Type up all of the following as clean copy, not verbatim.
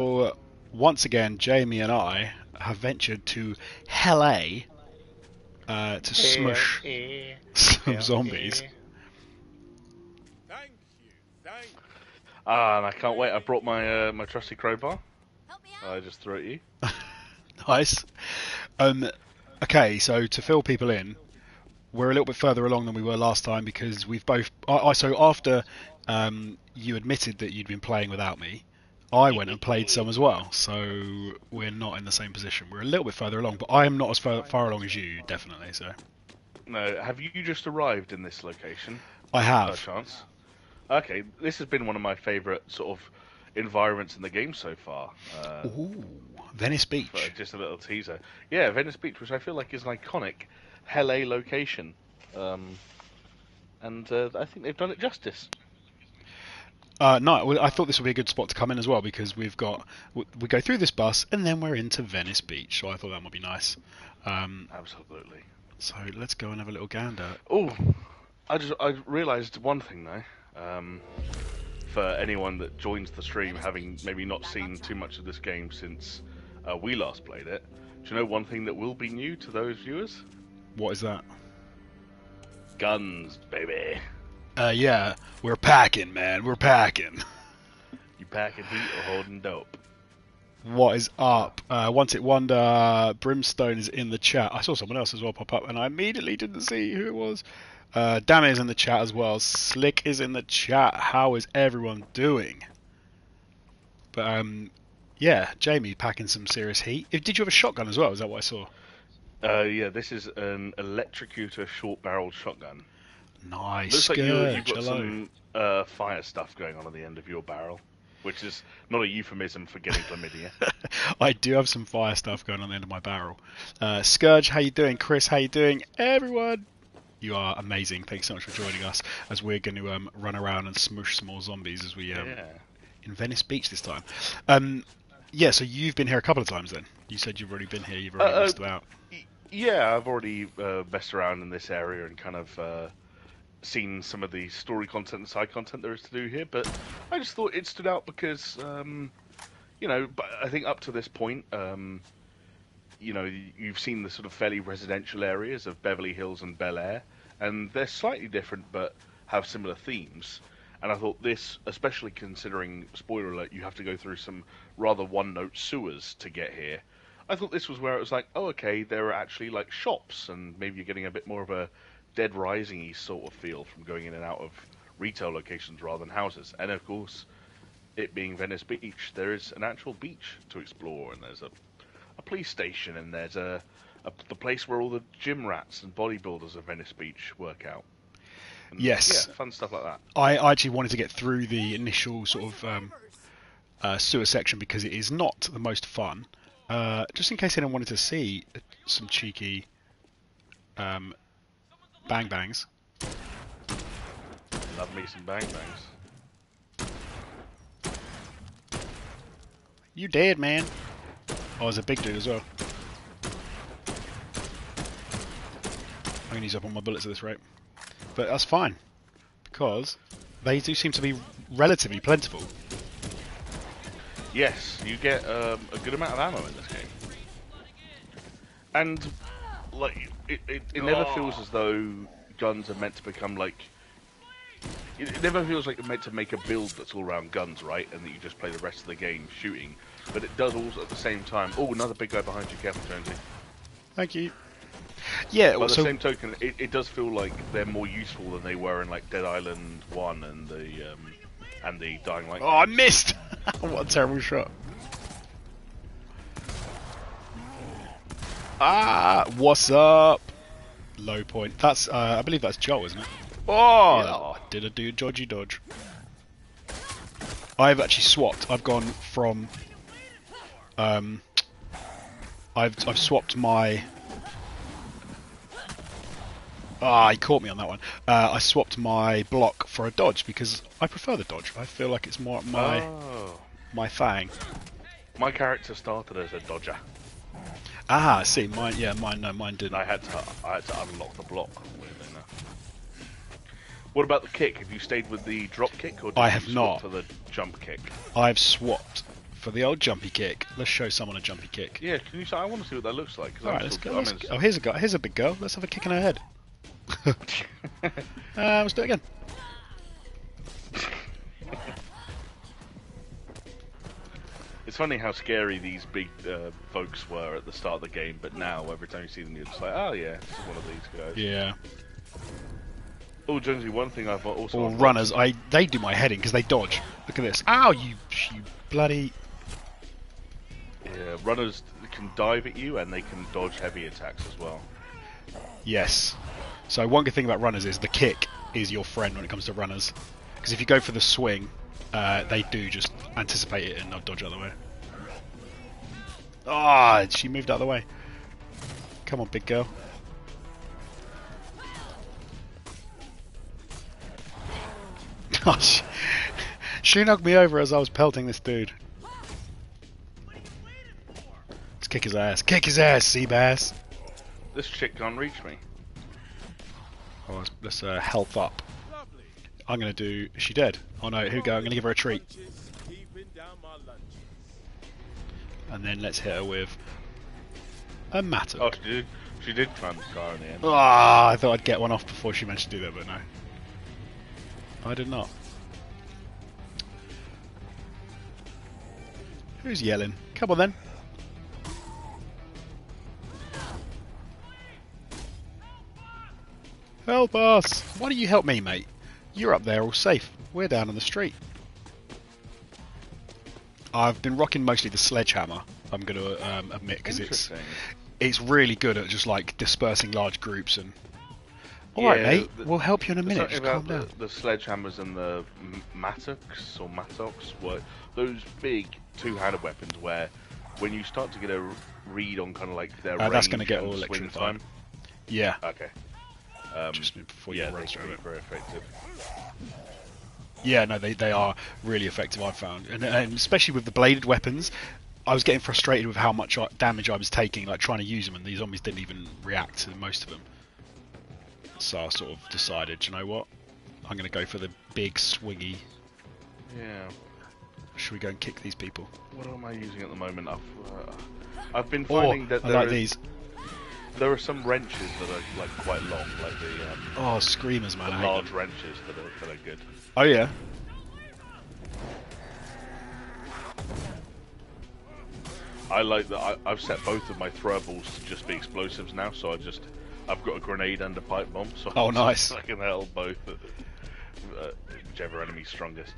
Well, once again, Jamie and I have ventured to LA to Hell smush yeah. some Hell zombies. yeah. Thank you, thank you. Ah, and I can't wait. I brought my my trusty crowbar. Help me I out. just threw it at you. Nice. Um, okay, so to fill people in, we're a little bit further along than we were last time because we've both. So after you admitted that you'd been playing without me, I went and played some as well. So we're not in the same position. We're a little bit further along, but I am not as far along as you, definitely. So No, have you just arrived in this location? I No have. chance. Okay, this has been one of my favourite sort of environments in the game so far. Ooh, Venice For Beach. just a little teaser. Yeah, Venice Beach, which I feel like is an iconic LA location. Um, and I think they've done it justice. No, well, I thought this would be a good spot to come in as well because we go through this bus and then we're into Venice Beach. So I thought that might be nice. Um, Absolutely. so let's go and have a little gander. Oh, I realised one thing now. Um, for anyone that joins the stream, having maybe not seen too much of this game since we last played it, do you know one thing that will be new to those viewers? What is that? Guns, baby. Yeah, we're packing, man. We're packing. You packing heat or holding dope? What is up? Once it wonder, Brimstone is in the chat. I saw someone else as well pop up, and I immediately didn't see who it was. Damn is in the chat as well. Slick is in the chat. How is everyone doing? But yeah, Jamie packing some serious heat. Did you have a shotgun as well? Is that what I saw? Yeah, this is an electrocutor short-barreled shotgun. Nice. Looks like you've Scourge. got Hello. some fire stuff going on at the end of your barrel, which is not a euphemism for getting chlamydia. I do have some fire stuff going on the end of my barrel. Scourge, how you doing? Chris, how you doing? Everyone, you are amazing. Thanks so much for joining us as we're going to run around and smush some more zombies as we Yeah. in Venice Beach this time. Yeah, so you've been here a couple of times then. You said you've already been here. You've already messed about. Yeah, I've already messed around in this area and kind of seen some of the story content and side content there is to do here, but I just thought it stood out because, you know, but I think up to this point, you know, you've seen the sort of fairly residential areas of Beverly Hills and Bel Air, and they're slightly different but have similar themes. And I thought this, especially considering, spoiler alert, you have to go through some rather one-note sewers to get here. I thought this was where it was like, oh, okay, there are actually like shops, and maybe you're getting a bit more of a Dead Rising-y sort of feel from going in and out of retail locations rather than houses. And of course, it being Venice Beach, there is an actual beach to explore, and there's a police station, and there's the place where all the gym rats and bodybuilders of Venice Beach work out. And, Yes, yeah, fun stuff like that. I actually wanted to get through the initial sort of sewer section because it is not the most fun. Just in case anyone wanted to see some cheeky bang bangs. Love me some bang bangs. You dead, man. Oh, there's a big dude as well. I'm going to use up all my bullets at this rate. But that's fine, because they do seem to be relatively plentiful. Yes, you get a good amount of ammo in this game. And, like, it never feels as though guns are meant to become, like... It never feels like it's meant to make a build that's all around guns, right? And that you just play the rest of the game shooting. But it does also at the same time... Oh, another big guy behind you. Careful, Jonesy. Thank you. Yeah, By the so same token, it does feel like they're more useful than they were in, like, Dead Island 1 and the Dying Light. oh, I missed. What a terrible shot. Ah, what's up? Low point. That's I believe that's Joel, isn't it? Oh, Yeah. did a do dodgy dodge. I've actually swapped. I've gone from I've swapped my he caught me on that one. I swapped my block for a dodge because I prefer the dodge. I feel like it's more up my thing. My character started as a dodger. Ah, see, mine. Yeah, mine. No, mine didn't. I had to unlock the block. Weirdly enough. What about the kick? Have you stayed with the drop kick, or did I you have swap not. to the jump kick? I've swapped for the old jumpy kick. Let's show someone a jumpy kick. Yeah, can you? I want to see what that looks like. All right, let's go. Oh, here's a guy. Here's a big girl. Let's have a kick in her head. Let's do it again. It's funny how scary these big folks were at the start of the game, but now every time you see them, you're just like, oh yeah, this is one of these guys. Yeah. Oh, Jonesy, one thing I've also... Or runners, they do my heading because they dodge. Look at this. Ow, you bloody... Yeah, runners can dive at you and they can dodge heavy attacks as well. Yes. So one good thing about runners is the kick is your friend when it comes to runners. Because if you go for the swing, they do just anticipate it and not dodge out of the way. Ah, she moved out of the way. Come on, big girl. Gosh, she knocked me over as I was pelting this dude. Let's kick his ass. Kick his ass, Seabass. This chick can't reach me. Oh, let's health up. I'm gonna do. Is she dead? Oh no, here we go. I'm gonna give her a treat. And then let's hit her with a mattock. Oh, she did climb the car in the end. Ah, I thought I'd get one off before she managed to do that, but no. I did not. Who's yelling? Come on then. Help us! Why don't you help me, mate? You're up there all safe. We're down on the street. I've been rocking mostly the sledgehammer, I'm going to admit, because it's really good at just like dispersing large groups and... Alright, mate, we'll help you in a minute. Just calm down. The sledgehammers and the mattocks or mattocks were those big two-handed weapons where when you start to get a read on kind of like their range that's going to get all swing electrified. time. Yeah. Okay. Just before you run straight away. Very effective. Yeah, no, they are really effective, I've found. And especially with the bladed weapons, I was getting frustrated with how much damage I was taking, like trying to use them, and these zombies didn't even react to most of them. So I sort of decided, you know what? I'm going to go for the big swingy. Yeah. Should we go and kick these people? What am I using at the moment? I've been finding that there are some wrenches that are like quite long, like the screamers, man! The large wrenches that are good. Oh yeah. I like that. I've set both of my throwables to just be explosives now, so I've got a grenade and a pipe bomb, so nice. I can help both, whichever enemy's strongest.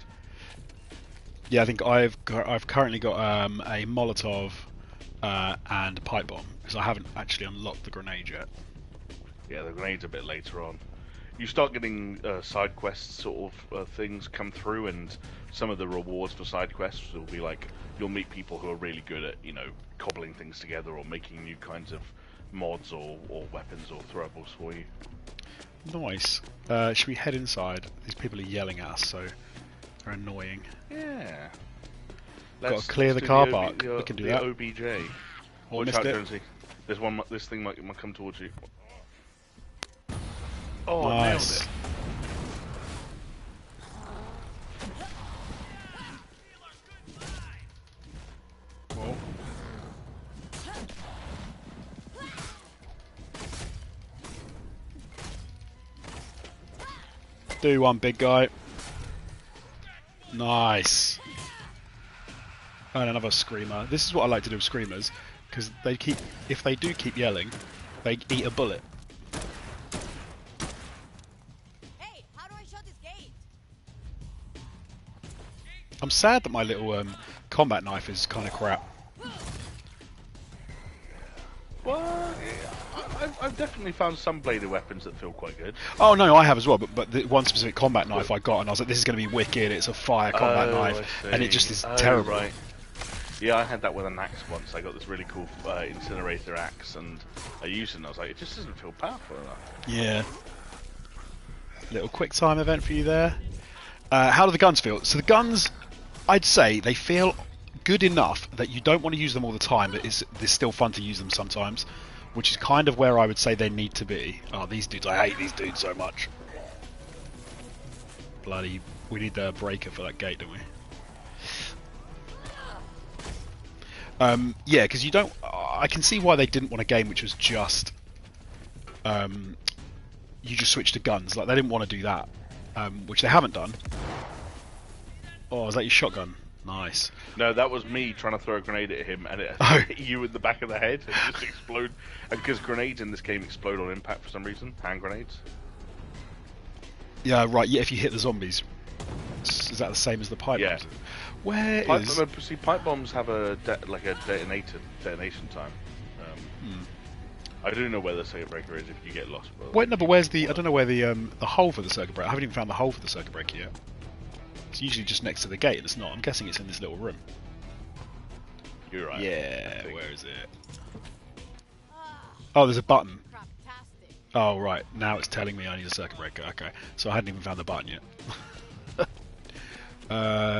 Yeah, I think I've currently got a Molotov and a pipe bomb because I haven't actually unlocked the grenade yet. Yeah, the grenade's a bit later on. You start getting side quests sort of things come through, and some of the rewards for side quests will be like you'll meet people who are really good at cobbling things together or making new kinds of mods or weapons or throwables for you. Nice. Should we head inside? These people are yelling at us, so they're annoying. Yeah. Got to clear the car park. We can do that. OBJ. Oh, Watch out, Jonesy. There's one. This thing might come towards you. Oh, nice. nailed it. Well. Do one, big guy. Nice. And another screamer. This is what I like to do with screamers, because if they do keep yelling, they eat a bullet. Hey, how do I shut this gate? I'm sad that my little combat knife is kind of crap. Well, I've definitely found some bladed weapons that feel quite good. Oh no, I have as well, but the one specific combat knife I got, and I was like, this is going to be wicked. It's a fire combat knife, and it just is terrible. Right. Yeah, I had that with an axe once. I got this really cool incinerator axe, and I used it, and I was like, it just doesn't feel powerful enough. Yeah. Little quick time event for you there. How do the guns feel? So the guns, I'd say they feel good enough that you don't want to use them all the time, but it's still fun to use them sometimes, which is kind of where I would say they need to be. Oh, these dudes, I hate these dudes so much. Bloody, we need the breaker for that gate, don't we? Yeah, because you don't. I can see why they didn't want a game which was just you just switch to guns. Like they didn't want to do that, which they haven't done. Oh, is that your shotgun? Nice. No, that was me trying to throw a grenade at him, and it Oh. hit you in the back of the head and just explode. And because grenades in this game explode on impact for some reason, hand grenades. Yeah, right. Yeah, if you hit the zombies, is that the same as the pipe Yeah. bombs? Where Pipe, is? see, pipe bombs have a detonation time. I do know where the circuit breaker is if you get lost. Wait, no, but where's the? I don't know where the hole for the circuit breaker. I haven't even found the hole for the circuit breaker yet. It's usually just next to the gate, and it's not. I'm guessing it's in this little room. You're right. Yeah, where is it? Oh, there's a button. Craptastic. Oh, right. Now it's telling me I need a circuit breaker. Okay, so I hadn't even found the button yet.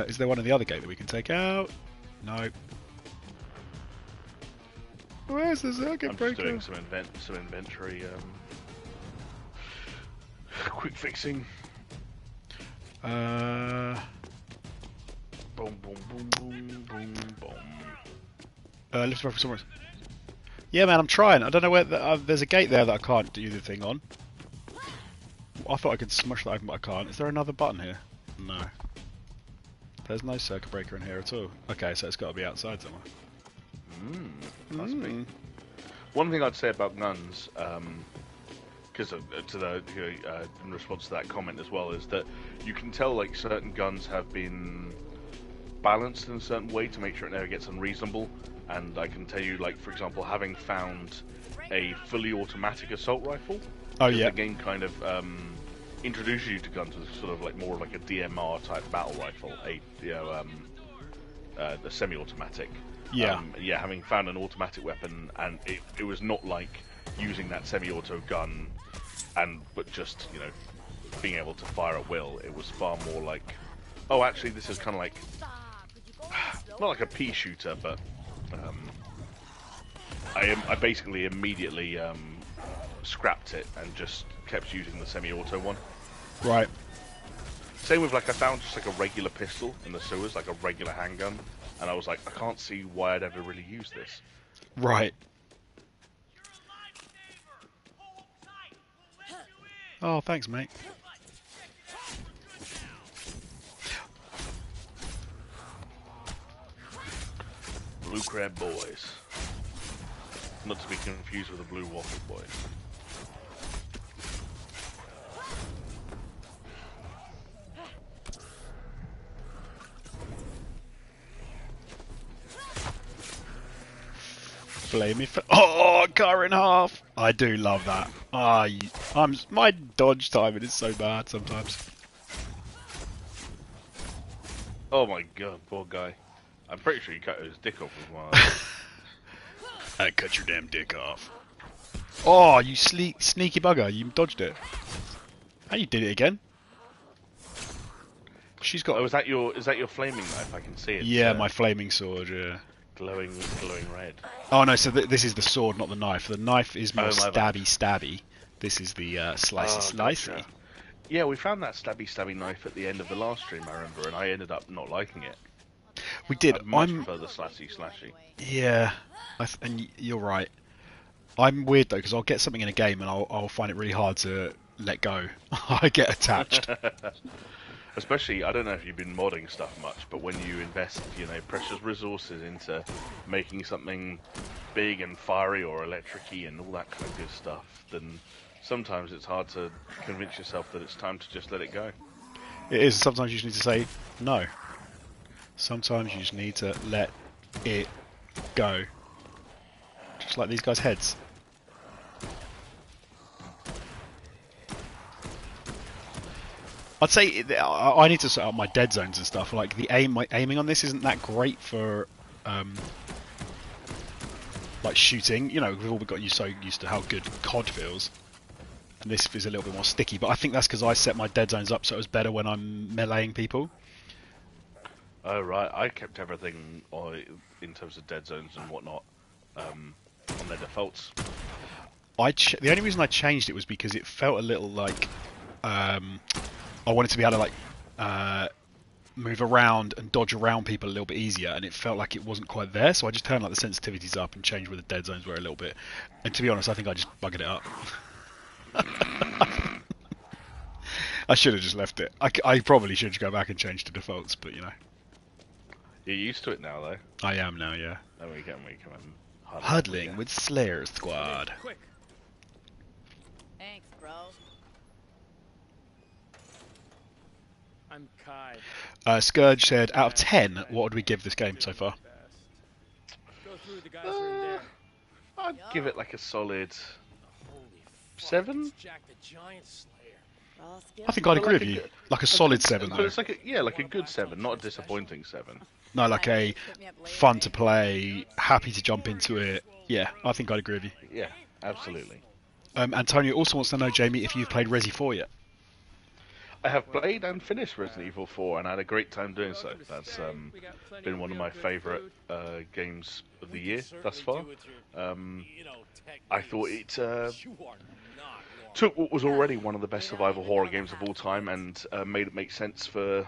Is there one in the other gate that we can take out? No. Where's the circuit I'm breaker? just doing some inventory quick fixing. Boom, boom, boom, boom, boom, boom. Lift over somewhere. Yeah, man, I'm trying. I don't know where. There's a gate there that I can't do the thing on. I thought I could smush that open, but I can't. Is there another button here? No. There's no circuit breaker in here at all. Okay, so it's got to be outside somewhere. Must be. One thing I'd say about guns, because in response to that comment as well, is that you can tell like certain guns have been balanced in a certain way to make sure it never gets unreasonable. And I can tell you, like for example, having found a fully automatic assault rifle. Oh yeah. The game kind of introduces you to guns as sort of like more like a DMR type battle rifle, the semi-automatic. Yeah. Having found an automatic weapon, and it was not like using that semi-auto gun, but just being able to fire at will. It was far more like, oh, actually, this is kind of like not like a pea shooter, but I basically immediately scrapped it and just kept using the semi-auto one. Right. Same with like I found just like a regular pistol in the sewers, like a regular handgun, and I was like, I can't see why I'd ever really use this. Right. Oh, thanks, mate. Blue Crab Boys. Not to be confused with the Blue Waffle Boys. Flame oh, car in half. I do love that. My dodge timing is so bad sometimes. Oh my god, poor guy. I'm pretty sure you cut his dick off with one. I cut your damn dick off. Oh, you sneaky bugger! You dodged it. And you did it again. She's got. Oh, is that your flaming knife? I can see it. Yeah, my flaming sword. Yeah. Glowing red. Oh no! So this is the sword, not the knife. The knife is more bad. stabby. This is the slicey. Gotcha. Yeah, we found that stabby knife at the end of the last stream, I remember, and I ended up not liking it. We did. I much prefer the slashy. Yeah, and you're right. I'm weird though because I'll get something in a game and I'll find it really hard to let go. I get attached. Especially, I don't know if you've been modding stuff much, but when you invest, precious resources into making something big and fiery or electric-y and all that kind of good stuff, then sometimes it's hard to convince yourself that it's time to just let it go. It is. Sometimes you just need to say no. Sometimes you just need to let it go. Just like these guys' heads. I'd say I need to set up my dead zones and stuff. Like my aiming on this isn't that great for like shooting. We've all got so used to how good COD feels, and this is a little bit more sticky. But I think that's because I set my dead zones up so it was better when I'm meleeing people. Oh right, I kept everything in terms of dead zones and whatnot on their defaults. The only reason I changed it was because it felt a little like I wanted to be able to like move around and dodge around people a little bit easier, and it felt like it wasn't quite there. So I just turned like the sensitivities up and changed where the dead zones were a little bit. And to be honest, I think I just buggered it up. I should have just left it. I probably should go back and change the defaults, but you know. You're used to it now, though. I am now, yeah. Then we can Huddling with Slayer Squad. Quick. Thanks, bro. I'm Kai. Scourge said, out of 10, what would we give this game so far? Go through the guys room there. I'd give it like a solid Holy fuck, 7. it's Jack the Giant Slayer. I'll skip I think I'd But agree like with a you. good- Like a solid 7, But though. it's like a good 7, not a disappointing 7. No, like a fun to play, happy to jump into it. Yeah, I think I'd agree with you. Yeah, absolutely. Antonio also wants to know, Jamie, if you've played Resi 4 yet. I have played and finished Resident Evil 4, and I had a great time doing so. That's been one of my favourite games of the year thus far. I thought it took what was already one of the best survival horror games of all time and made it make sense for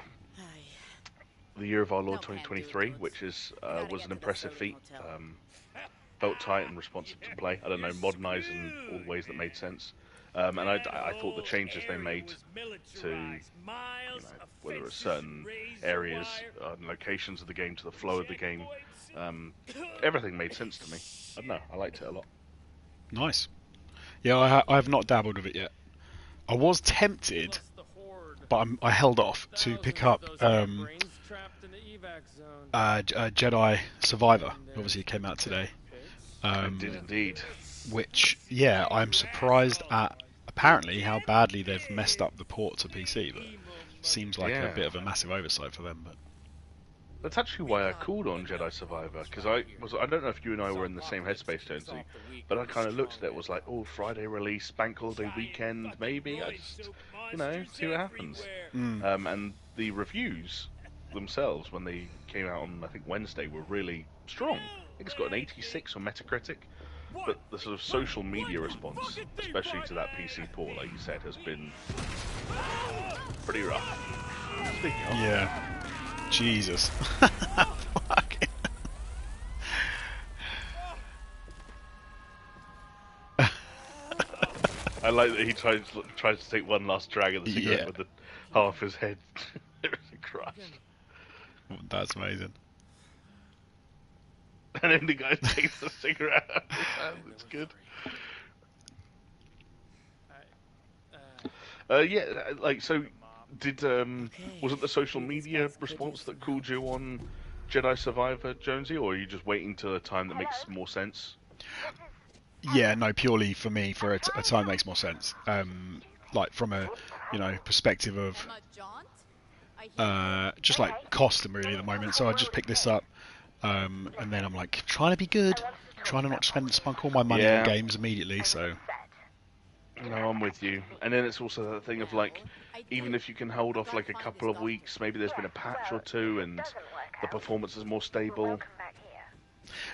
the year of our Lord 2023, which was an impressive feat. Felt tight and responsive to play. I don't know, modernised in all ways that made sense. And I thought the changes they made to, whether it's certain areas and locations of the game, to the flow of the game, everything made sense to me. I don't know, I liked it a lot. Nice. Yeah, I have not dabbled with it yet. I was tempted, but I held off to pick up Jedi Survivor. Obviously, it came out today. It did indeed. Which, yeah, I'm surprised at apparently how badly they've messed up the port to PC, but seems like a bit of a massive oversight for them. But That's actually why I called on Jedi Survivor, because I don't know if you and I were in the same headspace, Jonesy, but I kind of looked at it, was like, oh, Friday release, bank holiday weekend, maybe, I just, see what happens. And the reviews themselves, when they came out on, I think, Wednesday, were really strong. I think it's got an 86 on Metacritic, but the sort of social media response, especially to that PC port, like you said, has been pretty rough. Speaking of... yeah, Jesus. Fuck. I like that he tries to take one last drag of the cigarette with the half his head crushed. That's amazing. And then the guy takes the cigarette out of his hand. It's good. Did was it the social media response that called you on Jedi Survivor, Jonesy, or are you just waiting till a time that makes more sense? Yeah, no, purely for me, for a time that makes more sense. Like from a, perspective of just like cost really at the moment. So I just picked this up, and then I'm like trying to be good, trying to not spunk all my money on games immediately. So. No, I'm with you. And then it's also that thing of like, even if you can hold off like a couple of weeks, maybe there's been a patch or two and the performance is more stable.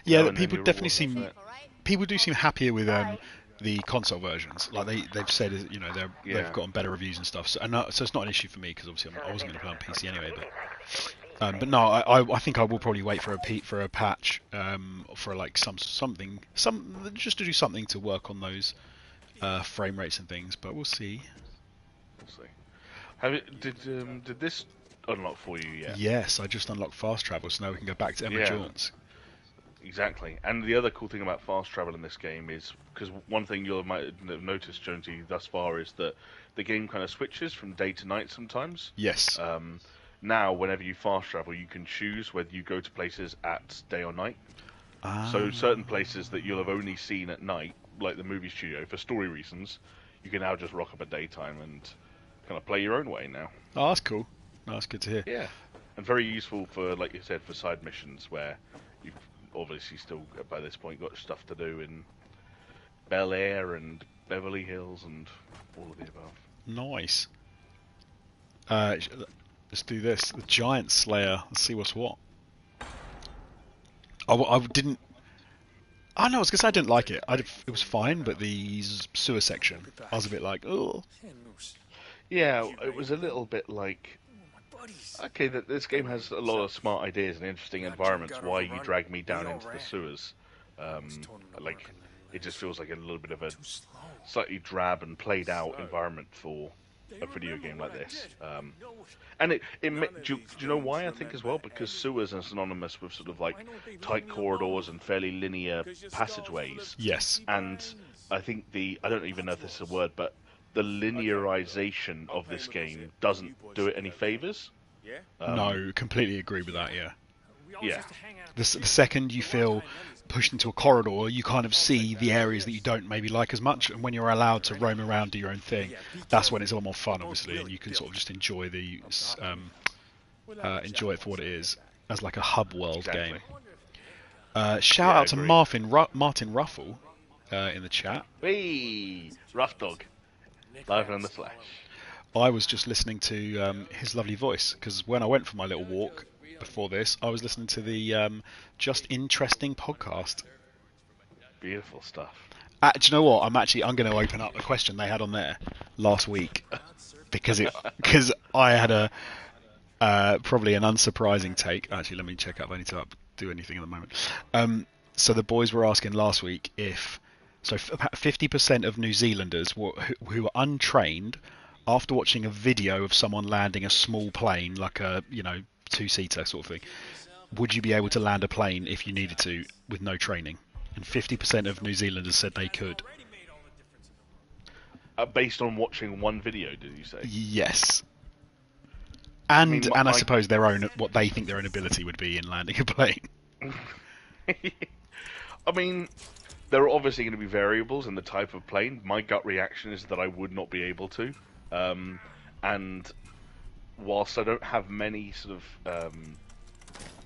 Yeah, people definitely seem. People do seem happier with the console versions. Like they've said, they've gotten better reviews and stuff. So it's not an issue for me because obviously I wasn't going to play on PC anyway. But no, I think I will probably wait for a patch for like something just to do something to work on those frame rates and things. But we'll see. Did this unlock for you yet? Yes, I just unlocked fast travel, so now we can go back to Emma Jaunts. Exactly. And the other cool thing about fast travel in this game is, because one thing you might have noticed, Jonesy, thus far, is that the game kind of switches from day to night sometimes. Yes. Now, whenever you fast travel, you can choose whether you go to places at day or night. So certain places that you'll have only seen at night, like the movie studio, for story reasons, you can now just rock up at daytime and kind of play your own way now. Oh, that's cool. No, that's good to hear. Yeah. And very useful for, like you said, for side missions where you've obviously still, by this point, got stuff to do in Bel Air and Beverly Hills and all of the above. Nice. Let's do this. The Giant Slayer. Let's see what's what. I didn't... Oh no, I was going to say I didn't like it. It was fine, but the sewer section, I was a bit like, oh. Yeah, it was a little bit like... buddies. Okay, that this game has a lot of smart ideas and interesting environments. Why you drag me down into the sewers? Like, it just feels like a little bit of a Too slow. slightly drab and played out environment for a video game like this. And do you know why I think as well? Because sewers are synonymous with sort of like tight corridors and fairly linear passageways. Yes. And I think I don't even know if this is a word, but the linearization of this game doesn't do it any favors. Yeah? No, completely agree with that. Yeah. We always Yeah. used to hang out The here. second you feel pushed into a corridor, you kind of see the areas that you don't maybe like as much, and when you're allowed to roam around, do your own thing, that's when it's a lot more fun, obviously, and you can sort of just enjoy enjoy it for what it is, as like a hub world Exactly. game. Shout Yeah, I out to agree. Martin Ruffle in the chat. Hey, Rough Dog, live and in the flesh. I was just listening to his lovely voice, because when I went for my little walk before this, I was listening to the Just Interesting podcast. Beautiful stuff. Do you know what? I'm going to open up a question they had on there last week because I had a probably an unsurprising take. Actually, let me check up. I need to do anything at the moment. So the boys were asking last week if about 50% of New Zealanders who were untrained after watching a video of someone landing a small plane, like a two-seater sort of thing, would you be able to land a plane if you needed to with no training? And 50% of New Zealanders said they could. Based on watching one video, did you say? Yes. And mean, I suppose what they think their own ability would be in landing a plane. I mean, there are obviously going to be variables in the type of plane. My gut reaction is that I would not be able to. And whilst I don't have many sort of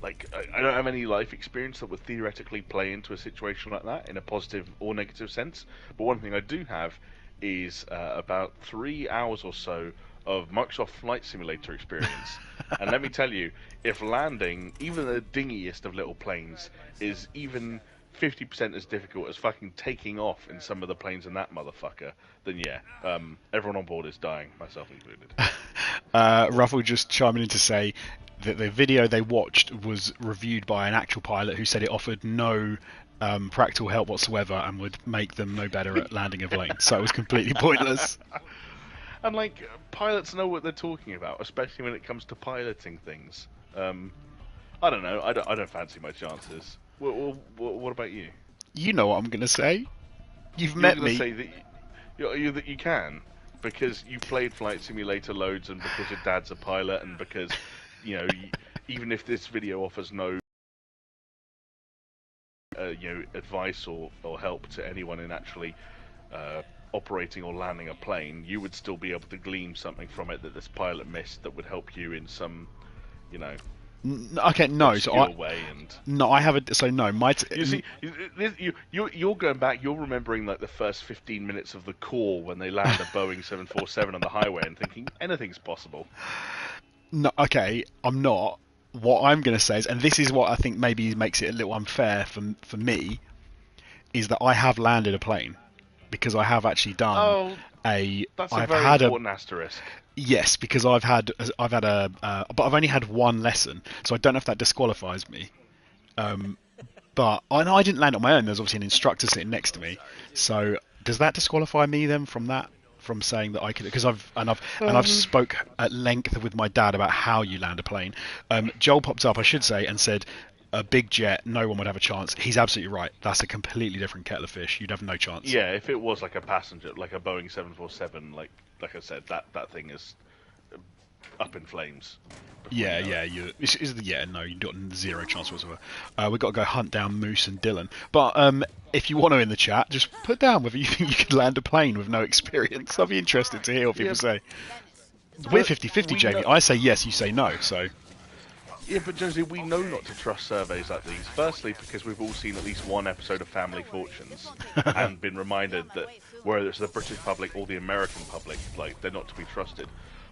I don't have any life experience that would theoretically play into a situation like that in a positive or negative sense. But one thing I do have is about 3 hours or so of Microsoft Flight Simulator experience. And let me tell you, if landing even the dingiest of little planes is even 50% as difficult as fucking taking off in some of the planes in that motherfucker, then yeah, everyone on board is dying, myself included. Ruffle just chiming in to say that the video they watched was reviewed by an actual pilot who said it offered no practical help whatsoever and would make them no better at landing a plane. So it was completely pointless. And like, pilots know what they're talking about, especially when it comes to piloting things. I don't know. I don't fancy my chances. What about you? You know what I'm going to say. You've You're met going to me. say that you can because you played Flight Simulator loads, and because your dad's a pilot, and because even if this video offers no advice or help to anyone in actually operating or landing a plane, you would still be able to glean something from it that this pilot missed that would help you in some Okay, no. So obscure way. And no, I have a. So no, you see, you're going back. You're remembering like the first 15 minutes of the call when they land a Boeing 747 on the highway and thinking anything's possible. No, okay, I'm not. What I'm going to say is, and this is what I think maybe makes it a little unfair for me, is that I have landed a plane because I have actually done Oh, a. that's a I've very had important asterisk. yes, because I've had a, but I've only had one lesson, so I don't know if that disqualifies me. But I didn't land on my own. There's obviously an instructor sitting next to me. So does that disqualify me then from that? From saying that I could, because I've spoke at length with my dad about how you land a plane. Joel popped up, I should say, and said a big jet, no one would have a chance. He's absolutely right. That's a completely different kettle of fish. You'd have no chance. Yeah, if it was like a passenger, like a Boeing 747, like I said, that thing is up in flames. Yeah, no, you've got zero chance whatsoever. We've got to go hunt down Moose and Dylan. But if you want to in the chat, just put down whether you think you could land a plane with no experience. I'll be interested to hear what people say. We're 50-50, Jamie. I say yes, you say no, so... Yeah, but Josie, we know not to trust surveys like these. Firstly, because we've all seen at least one episode of Family Fortunes and been reminded that whether it's the British public or the American public, like, they're not to be trusted.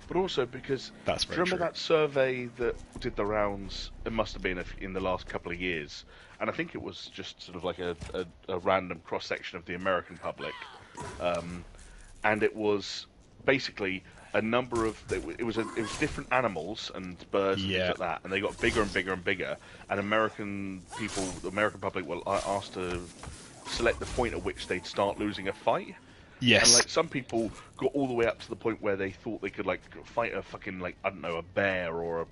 But also because, That's very remember true. that survey that did the rounds, it must have been in the last couple of years, and I think it was just sort of like a random cross-section of the American public, and it was basically a number of it was different animals and birds and things Yeah. like that, and they got bigger and bigger and bigger. And American people, the American public, were asked to select the point at which they'd start losing a fight. And Yes. like some people got all the way up to the point where they thought they could like fight a fucking like I don't know, a bear or a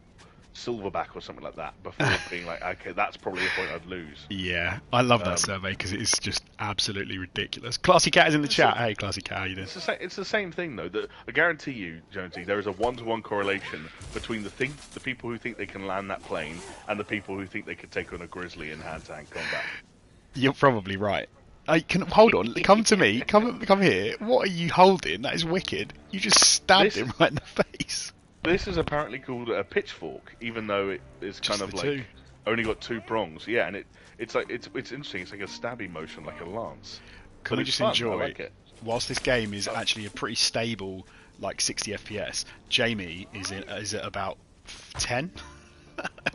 silverback or something like that before being like, okay, that's probably a point I'd lose. Yeah, I love that survey because it is just absolutely ridiculous. Classy Cat is in the chat. Hey, Classy Cat, how you doing? It's the same thing though. That I guarantee you, Jonesy, there is a one-to-one correlation between the people who think they can land that plane and the people who think they could take on a grizzly in hand-to-hand combat. You're probably right. Hold on, come to me, come here. What are you holding? That is wicked. You just stabbed him right in the face. This is apparently called a pitchfork, even though it is kind of like two. only got 2 prongs. Yeah, and it's interesting. It's like a stabby motion, like a lance. Can we just fun. enjoy? I like it. Whilst this game is actually a pretty stable, like 60 FPS, Jamie is at about 10.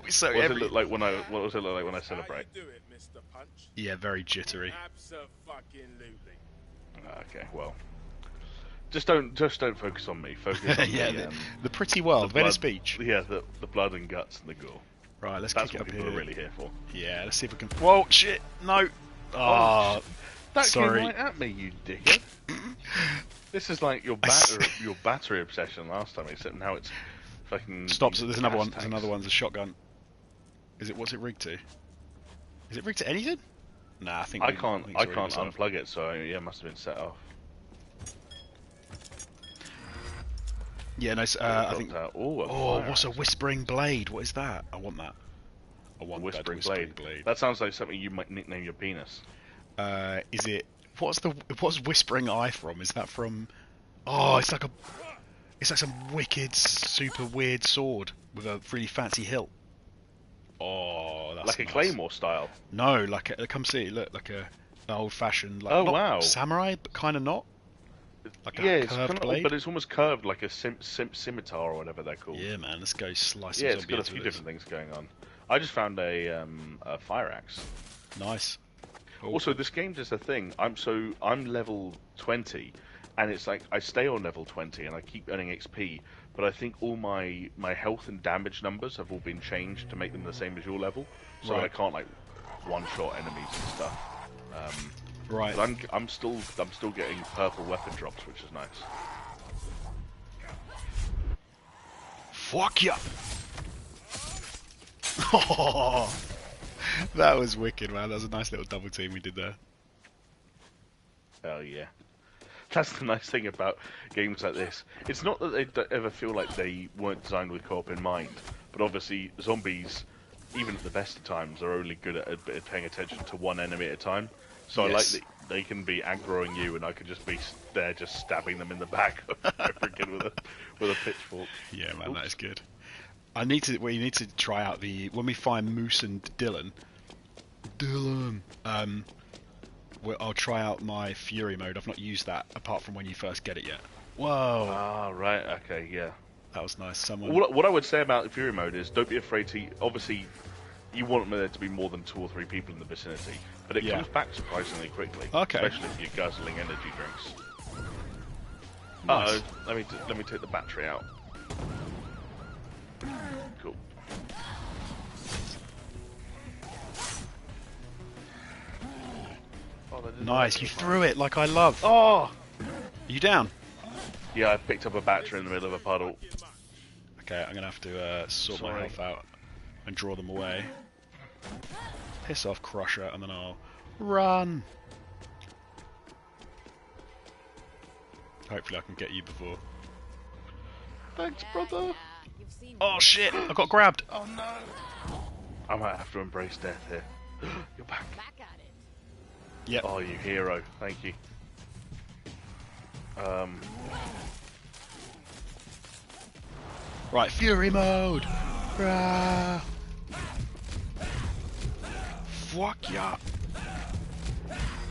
So What does it look like when I celebrate? Do it, Mr. Punch. Yeah, very jittery. Abso-fucking-lutely. Okay, well, just don't focus on me. Focus on Yeah, the pretty world, Venice blood- Beach. Yeah, the blood and guts and the gore. Right, let's That's kick it what up people here. are really here for. Yeah, let's see if we can. Whoa, shit! No. Ah, That sorry. came right at me, you dickhead. This is like your battery obsession last time, except now it's fucking. Stop. So there's another gas one. There's tanks. another one. There's a shotgun. What's it rigged to? Is it rigged to anything? Nah, I think I it's can't already set up. unplug it, so yeah, it must have been set off. Yeah, no. I think. Oh, What's a whispering blade? What is that? I want that. I want that whispering whispering blade. That sounds like something you might nickname your penis. Is it? What's whispering eye from? Is that from? Oh, it's like some wicked, super weird sword with a really fancy hilt. Oh, that's Like a nice. claymore style. No, come see. Look, like an old-fashioned. Like, Oh, not wow. samurai, but kind of not. Like Yeah, a it's curved kind of, blade. but it's almost curved like a scimitar or whatever they're called. Yeah, man, let's go slice. Yeah, some it's got a zombies few with this. different things going on. I just found a fire axe. Nice. Cool. Also, this game does a thing. I'm level 20, and it's like I stay on level 20 and I keep earning XP. But I think all my health and damage numbers have all been changed to make them the same as your level, so Right. I can't like one-shot enemies and stuff. Right. But I'm still getting purple weapon drops, which is nice. Fuck ya! Oh, that was wicked, man. That was a nice little double team we did there. Hell yeah. That's the nice thing about games like this. It's not that they don't ever feel like they weren't designed with co-op in mind, but obviously zombies, even at the best of times, are only good at paying attention to one enemy at a time. So I like Yes. that they can be aggroing you, and I could just be there, just stabbing them in the back over again with a pitchfork. Yeah, man, Oops. that is good. We need to try out when we find Moose and Dylan. I'll try out my Fury mode. I've not used that apart from when you first get it yet. Whoa, Ah, right, okay, yeah. that was nice. Someone. What I would say about Fury mode is don't be afraid to. Obviously, you want there to be more than 2 or 3 people in the vicinity, but it Yeah. comes back surprisingly quickly. Okay. Especially if you're guzzling energy drinks. Nice. Let me take the battery out. Cool. Oh, that didn't Nice, work. you threw it like I love. Oh! You down? Yeah, I picked up a battery in the middle of a puddle. Okay, I'm gonna have to sort my Sorry. health out and draw them away. Piss off, Crusher, and then I'll run. Hopefully, I can get you before. Thanks, brother. Yeah, you've seen Oh shit! I got grabbed. Oh no! I might have to embrace death here. You're back. back at it. Yep. Oh, you hero. Thank you. Right, Fury mode. Rah. Fuck yeah.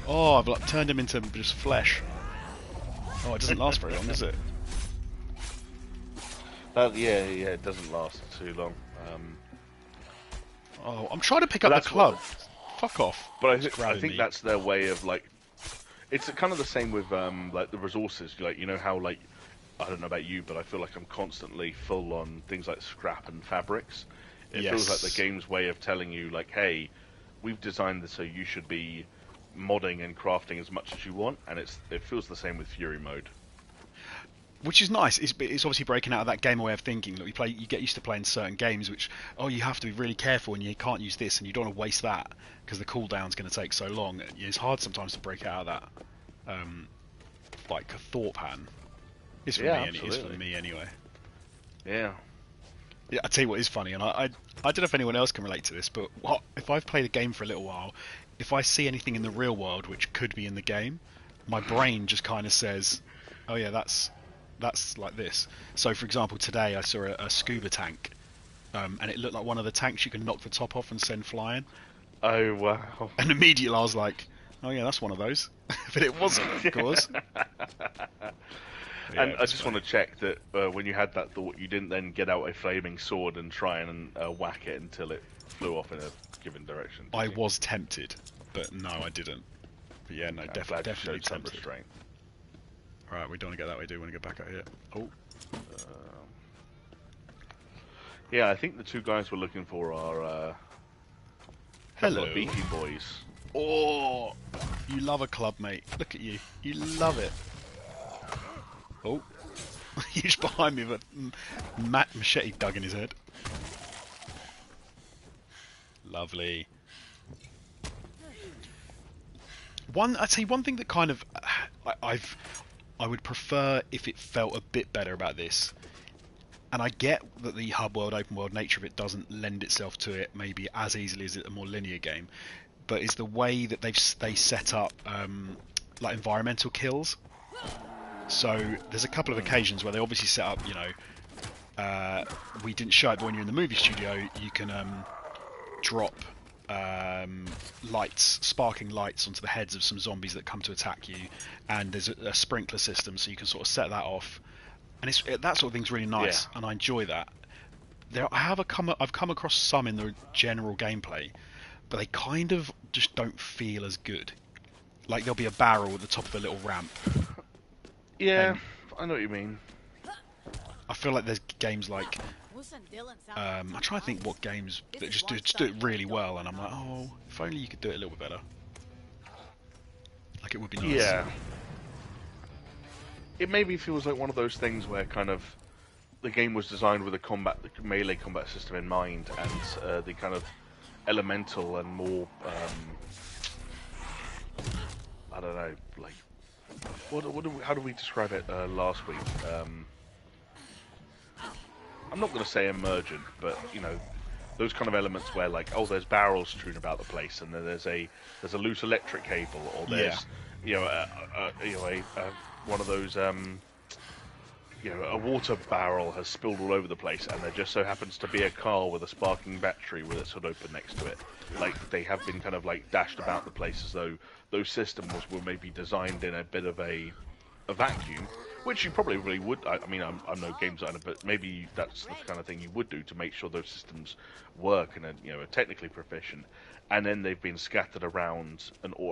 Oh, I've like turned him into just flesh. Oh, it doesn't last very long, does it? Yeah, it doesn't last too long. Oh, I'm trying to pick up the that's what- club. Fuck off. But I It's think grabbing me. that's their way of like. It's kind of the same with like the resources. Like you know how like I don't know about you, but I feel like I'm constantly full on things like scrap and fabrics. It feels like the Yes. game's way of telling you, like, hey, we've designed this so you should be modding and crafting as much as you want, and it feels the same with Fury mode. Which is nice. It's obviously breaking out of that gamer way of thinking. Look, you get used to playing certain games, which you have to be really careful, and you can't use this, and you don't want to waste that because the cooldown's going to take so long. It's hard sometimes to break out of that, like a thought pattern. It's for Yeah, me. It's for absolutely. me anyway. Yeah. Yeah, I tell you what is funny, and I don't know if anyone else can relate to this, but if I've played a game for a little while, if I see anything in the real world which could be in the game, my brain just kind of says, "Oh yeah, that's like this." So, for example, today I saw a scuba tank, and it looked like one of the tanks you can knock the top off and send flying, Oh wow. and immediately I was like, "Oh yeah, that's one of those," but it wasn't, of course. Yeah, And it I was just funny. want to check that when you had that thought, you didn't then get out a flaming sword and try and whack it until it flew off in a given direction, did I you? was tempted, but no, I didn't. But yeah, no, I'm glad you definitely showed some tempted. restraint. Alright, we don't want to get that way, do we? Want to get back out here? Oh, Yeah, I think the two guys we're looking for are a couple hello. of beefy boys. Oh, you love a club, mate. Look at you. You love it. Oh, he's behind me, but Matt Machete dug in his head. Lovely. I'd say one thing that kind of I would prefer if it felt a bit better about this. And I get that the hub world, open world nature of it doesn't lend itself to it maybe as easily as a more linear game, but is the way that they set up like environmental kills. So there's a couple of occasions where they obviously set up, we didn't show it, but when you're in the movie studio, you can drop lights, sparking lights onto the heads of some zombies that come to attack you, and there's a sprinkler system, so you can sort of set that off, and that sort of thing's really nice, Yeah. and I enjoy that. I've come across some in the general gameplay, but they kind of just don't feel as good. Like there'll be a barrel at the top of a little ramp, Yeah, and I know what you mean. I feel like there's games like Moose and Dylan sound I try to think what games that just do it really well, and I'm like, oh, if only you could do it a little bit better. Like it would be nice. Yeah. It maybe feels like one of those things where kind of the game was designed with the melee combat system in mind, and the kind of elemental and more I don't know, like how do we describe it last week? I'm not going to say emergent, but those kind of elements where like, oh, there's barrels strewn about the place, and then there's a loose electric cable, or there's one of those a water barrel has spilled all over the place, and there just so happens to be a car with a sparking battery with its hood open next to it. Like they have been kind of like dashed about the place as though those systems were maybe designed in a bit of a vacuum, which you probably really would. I mean, I'm no game designer, but maybe that's the kind of thing you would do to make sure those systems work and are technically proficient. And then they've been scattered around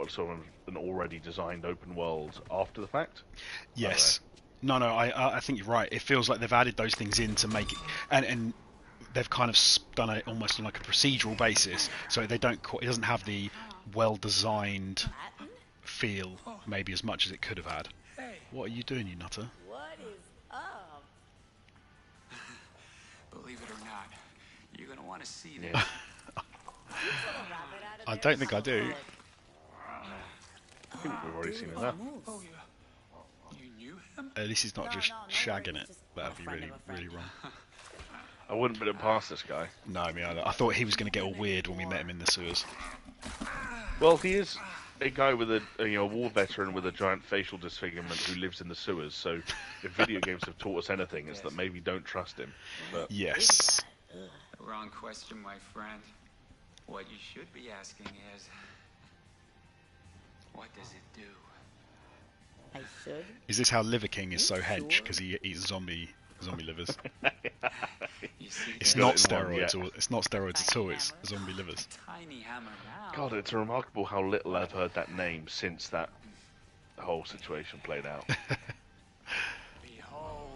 sort of an already designed open world after the fact. Yes. No, I think you're right. It feels like they've added those things in to make it, and they've kind of done it almost on like a procedural basis, so it doesn't have the well-designed feel maybe as much as it could have had. What are you doing, you nutter? What is up? Believe it or not, you're gonna want to see this. Yeah. I don't think I do. I think we've already seen enough. Oh, yeah. You knew him? At least he's not just shagging it. That'd be really, really wrong. I wouldn't put it past this guy. No, me either. I thought he was going to get all weird when we met him in the sewers. Well, he is a guy with a war veteran with a giant facial disfigurement who lives in the sewers. So, if video games have taught us anything, it's that maybe don't trust him. But Yes. Wrong question, my friend. What you should be asking is, what does it do? I should. Is this how Liver King is so hench? Because he eats zombie livers. You see, It's Got not it in one, steroids, yeah. or it's not steroids at all. It's zombie livers. tiny hammer now. God, it's remarkable how little I've heard that name since that whole situation played out. Behold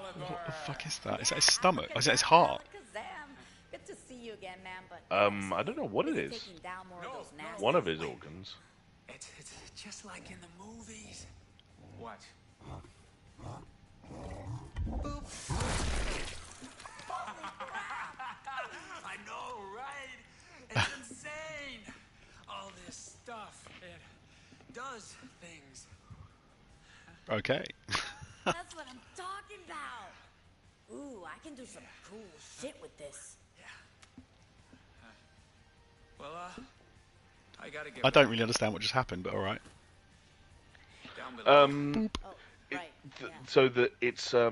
What the fuck is that? Is that his stomach? Is that his heart? Kazam. Good to see you again, man. But I don't know what it busy is. taking down more of those nasty One of his organs. It's just like in the movies. What? Boop. I know, right? It's insane. All this stuff. It does things. Okay. That's what I'm talking about. Ooh, I can do some cool shit with this. Well, I gotta get. I don't really understand what just happened, but all right. down below. Oh, right. Yeah. So that it's Yo,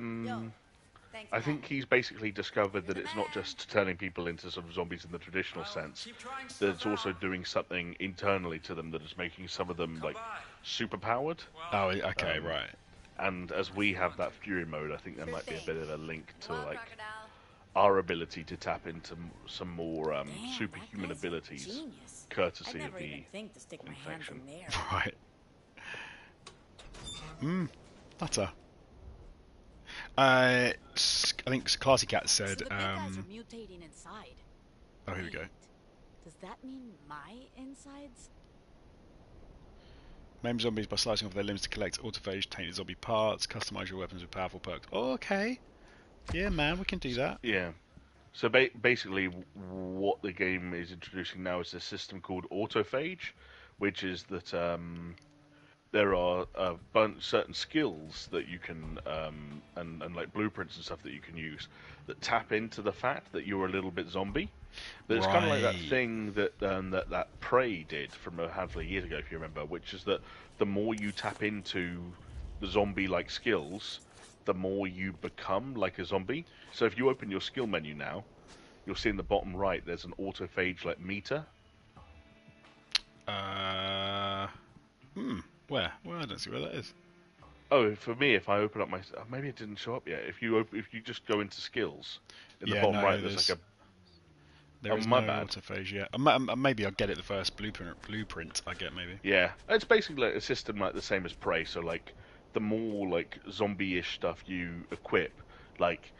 thanks, I man. think he's basically discovered that it's not just turning people into sort of zombies in the traditional sense. Keep trying That stuff it's also out. doing something internally to them that is making some of them like by. super powered. Oh, okay, right. And as we have that fury mode, I think there might be a bit of a link to Well, like crocodile. our ability to tap into some more Damn, superhuman that guy's a abilities, genius. I'd courtesy of never the even think to stick my hands infection. in there. Right. Nutter. I think Classy Cat So said, the big guys are mutating inside. oh, here we go. Wait, does that mean my insides? Maim zombies by slicing off their limbs to collect autophage tainted zombie parts, customize your weapons with powerful perks. Oh, okay. Yeah, man, we can do that. Yeah. So basically, what the game is introducing now is a system called autophage, which is that there are a bunch certain skills that you can and like blueprints and stuff that you can use that tap into the fact that you're a little bit zombie. But it's kind of like that Right. thing that that Prey did from a handful of years ago, if you remember, which is that the more you tap into the zombie-like skills, the more you become like a zombie. So if you open your skill menu now, you'll see in the bottom right there's an autophage like meter. Where? Well, I don't see where that is. Oh, for me, if I open up my, maybe it didn't show up yet. If you just go into skills, in the bottom right, there's like a. There is my no bad. autophage yet. Maybe I'll get it the first blueprint I get, maybe. Yeah, it's basically like a system like the same as Prey. So like, the more like zombie-ish stuff you equip, like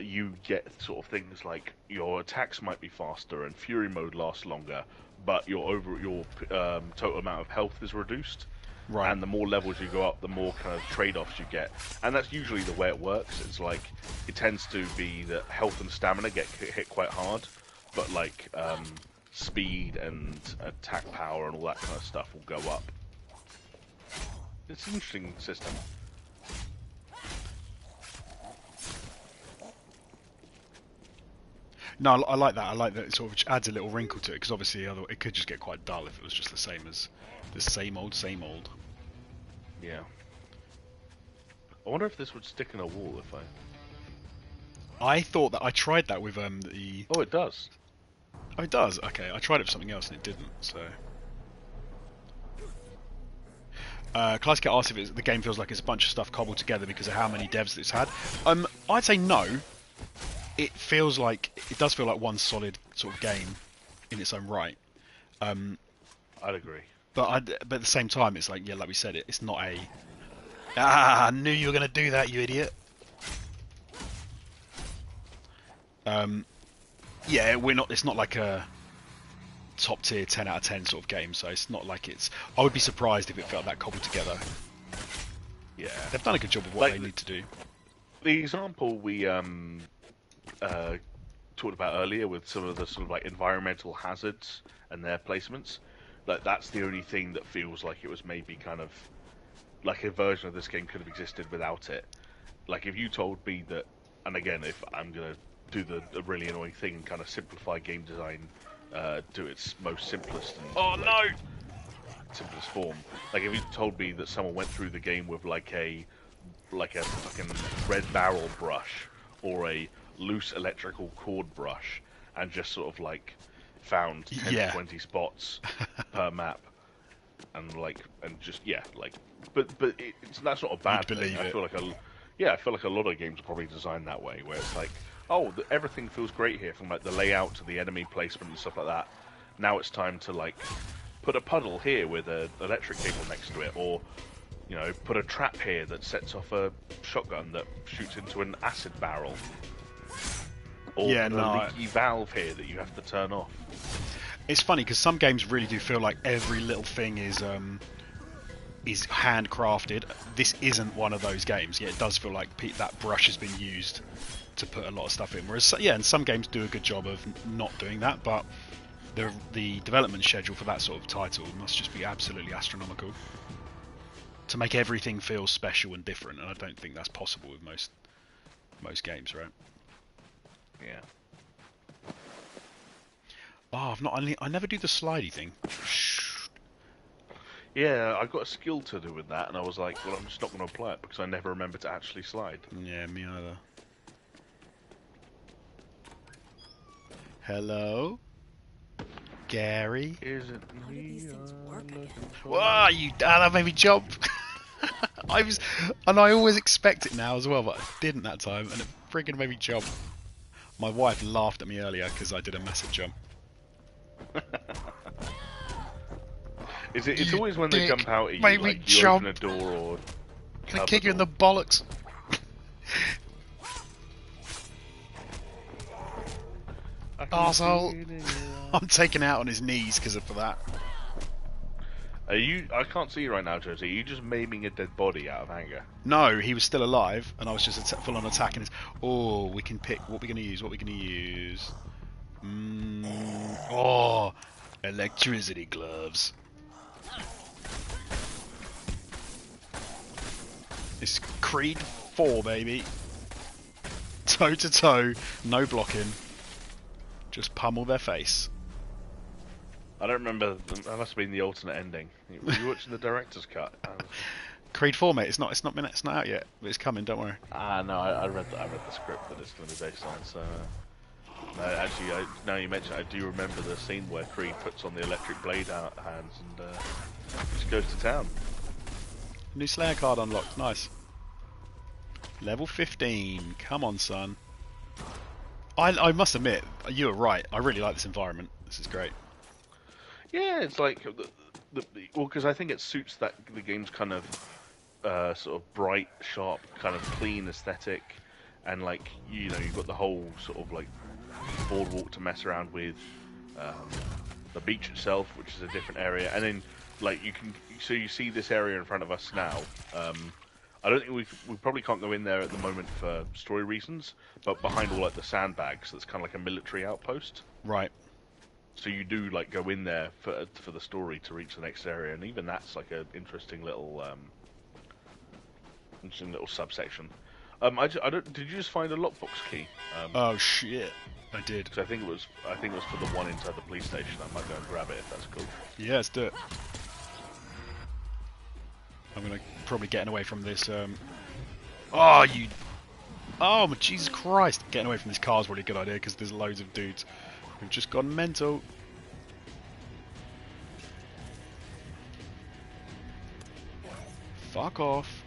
you get sort of things like your attacks might be faster and Fury mode lasts longer, but your total amount of health is reduced. Right. And the more levels you go up, the more kind of trade-offs you get. And that's usually the way it works. It's like, it tends to be that health and stamina get hit quite hard, but like speed and attack power and all that kind of stuff will go up. It's an interesting system. No, I like that. I like that it sort of adds a little wrinkle to it, because obviously it could just get quite dull if it was just the same as the same old. Yeah. I wonder if this would stick in a wall if I... I thought that I tried that with the. Oh, it does. Oh, it does. Okay, I tried it with something else and it didn't. So. Classic Cat asked if the game feels like it's a bunch of stuff cobbled together because of how many devs it's had. I'd say no. It does feel like one solid sort of game in its own right. I'd agree. But at the same time, it's like, yeah, like we said, it's not a. I knew you were going to do that, you idiot. Yeah, we're not. It's not like a top tier 10 out of 10 sort of game, so it's not like it's. I would be surprised if it felt that cobbled together. Yeah. They've done a good job of what they need to do. The example we talked about earlier with some of the sort of like environmental hazards and their placements, like that's the only thing that feels like it was maybe kind of like a version of this game could have existed without it. Like if you told me that, and again, if I'm gonna do the really annoying thing and kind of simplify game design to its most simplest and simplest form, like if you told me that someone went through the game with like a fucking red barrel brush or a loose electrical cord brush and just sort of like found 10 to 20 spots per map and just but that's not a bad thing. I feel like a lot of games are probably designed that way, where it's like, oh, everything feels great here, from like the layout to the enemy placement and stuff like that. Now it's time to like put a puddle here with an electric cable next to it, or you know, put a trap here that sets off a shotgun that shoots into an acid barrel. Or Yeah, put no, a leaky valve here that you have to turn off. it's funny because some games really do feel like every little thing is handcrafted. This isn't one of those games. Yeah, it does feel like that brush has been used to put a lot of stuff in. Whereas, yeah, and some games do a good job of not doing that, but the development schedule for that sort of title must just be absolutely astronomical to make everything feel special and different. And I don't think that's possible with most games, right? Yeah. Oh, I never do the slidey thing. Yeah, I got a skill to do with that, and I was like, well, I'm just not going to apply it because I never remember to actually slide. Yeah, me either. Hello? Gary? Isn't How do these things work again? Whoa, that made me jump. I always expect it now as well, but I didn't that time, and it friggin' made me jump. My wife laughed at me earlier because I did a massive jump. It's always when they dick, jump out at you, made me like you jump. open a door or Can I kick you in the bollocks? Arsehole. I'm taken out on his knees because of that. Are you? I can't see you right now, Josie. Are you just maiming a dead body out of anger? No, he was still alive, and I was just full on attacking his. Oh, we can pick what we're gonna use. What we're gonna use? Oh, electricity gloves. It's Creed 4, baby. Toe to toe, no blocking. Just pummel their face. I don't remember. That must have been the alternate ending. Were you watching the director's cut? Creed 4, mate. It's not out yet, but it's coming. Don't worry. No, I read the script that it's going to be based on. So, no, actually, now you mention it, I do remember the scene where Creed puts on the electric blade out hands and just goes to town. New Slayer card unlocked. Nice. Level 15. Come on, son. I must admit, you were right. I really like this environment. This is great. Yeah, it's like well, because I think it suits the game's kind of sort of bright, sharp, kind of clean aesthetic, and like you know you've got the whole sort of like boardwalk to mess around with, the beach itself, which is a different area, and then like you see this area in front of us now. I don't think we probably can't go in there at the moment for story reasons, but behind all like the sandbags, that's kind of like a military outpost. Right. So you do like go in there for the story to reach the next area, and even that's like an interesting little subsection. I don't. Did you just find a lockbox key? Oh shit! I did. 'Cause I think it was for the one inside the police station. I might go and grab it if that's cool. Yeah, let's do it. I'm gonna probably getting away from this. Oh, my Jesus Christ! Getting away from this car is probably a good idea because there's loads of dudes who've just gone mental. Fuck off.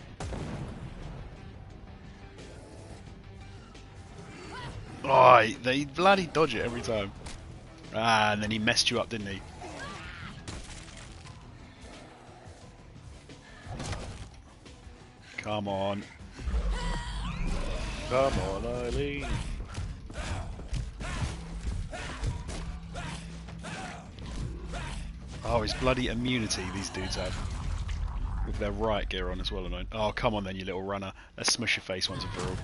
Oh, they bloody dodge it every time. Ah, and then he messed you up, didn't he? Come on. Come on, Eileen. Oh, his bloody immunity these dudes have. With their riot gear on as well. Oh, come on then, you little runner. Let's smush your face once and for all.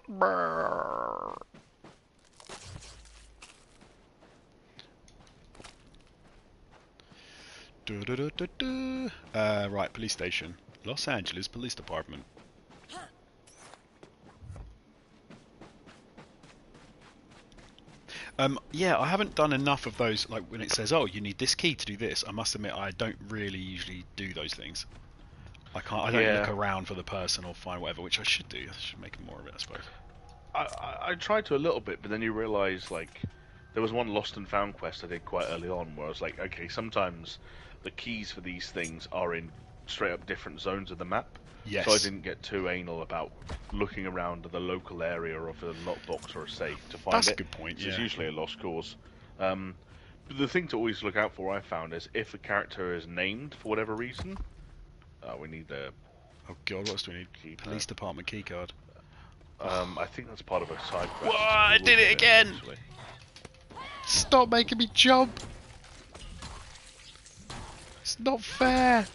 Brrr. Right, police station. Los Angeles Police Department. Yeah, I haven't done enough of those, like when it says, oh, you need this key to do this. I must admit, I don't really usually do those things. I don't look around for the person or find whatever, which I should do. I should make more of it, I suppose. I tried to a little bit, but then you realise, like, there was one lost and found quest I did quite early on where I was like, okay, sometimes the keys for these things are in straight up different zones of the map. Yes. So I didn't get too anal about looking around the local area of a lockbox or a safe to find it. That's a good point, yeah. It's usually a lost cause. But the thing to always look out for, I found, is if a character is named for whatever reason, We need a. Oh god, what else do we need? Keypad. Police department keycard. I think that's part of a side quest. Whoa, I did it again! Eventually. Stop making me jump! It's not fair!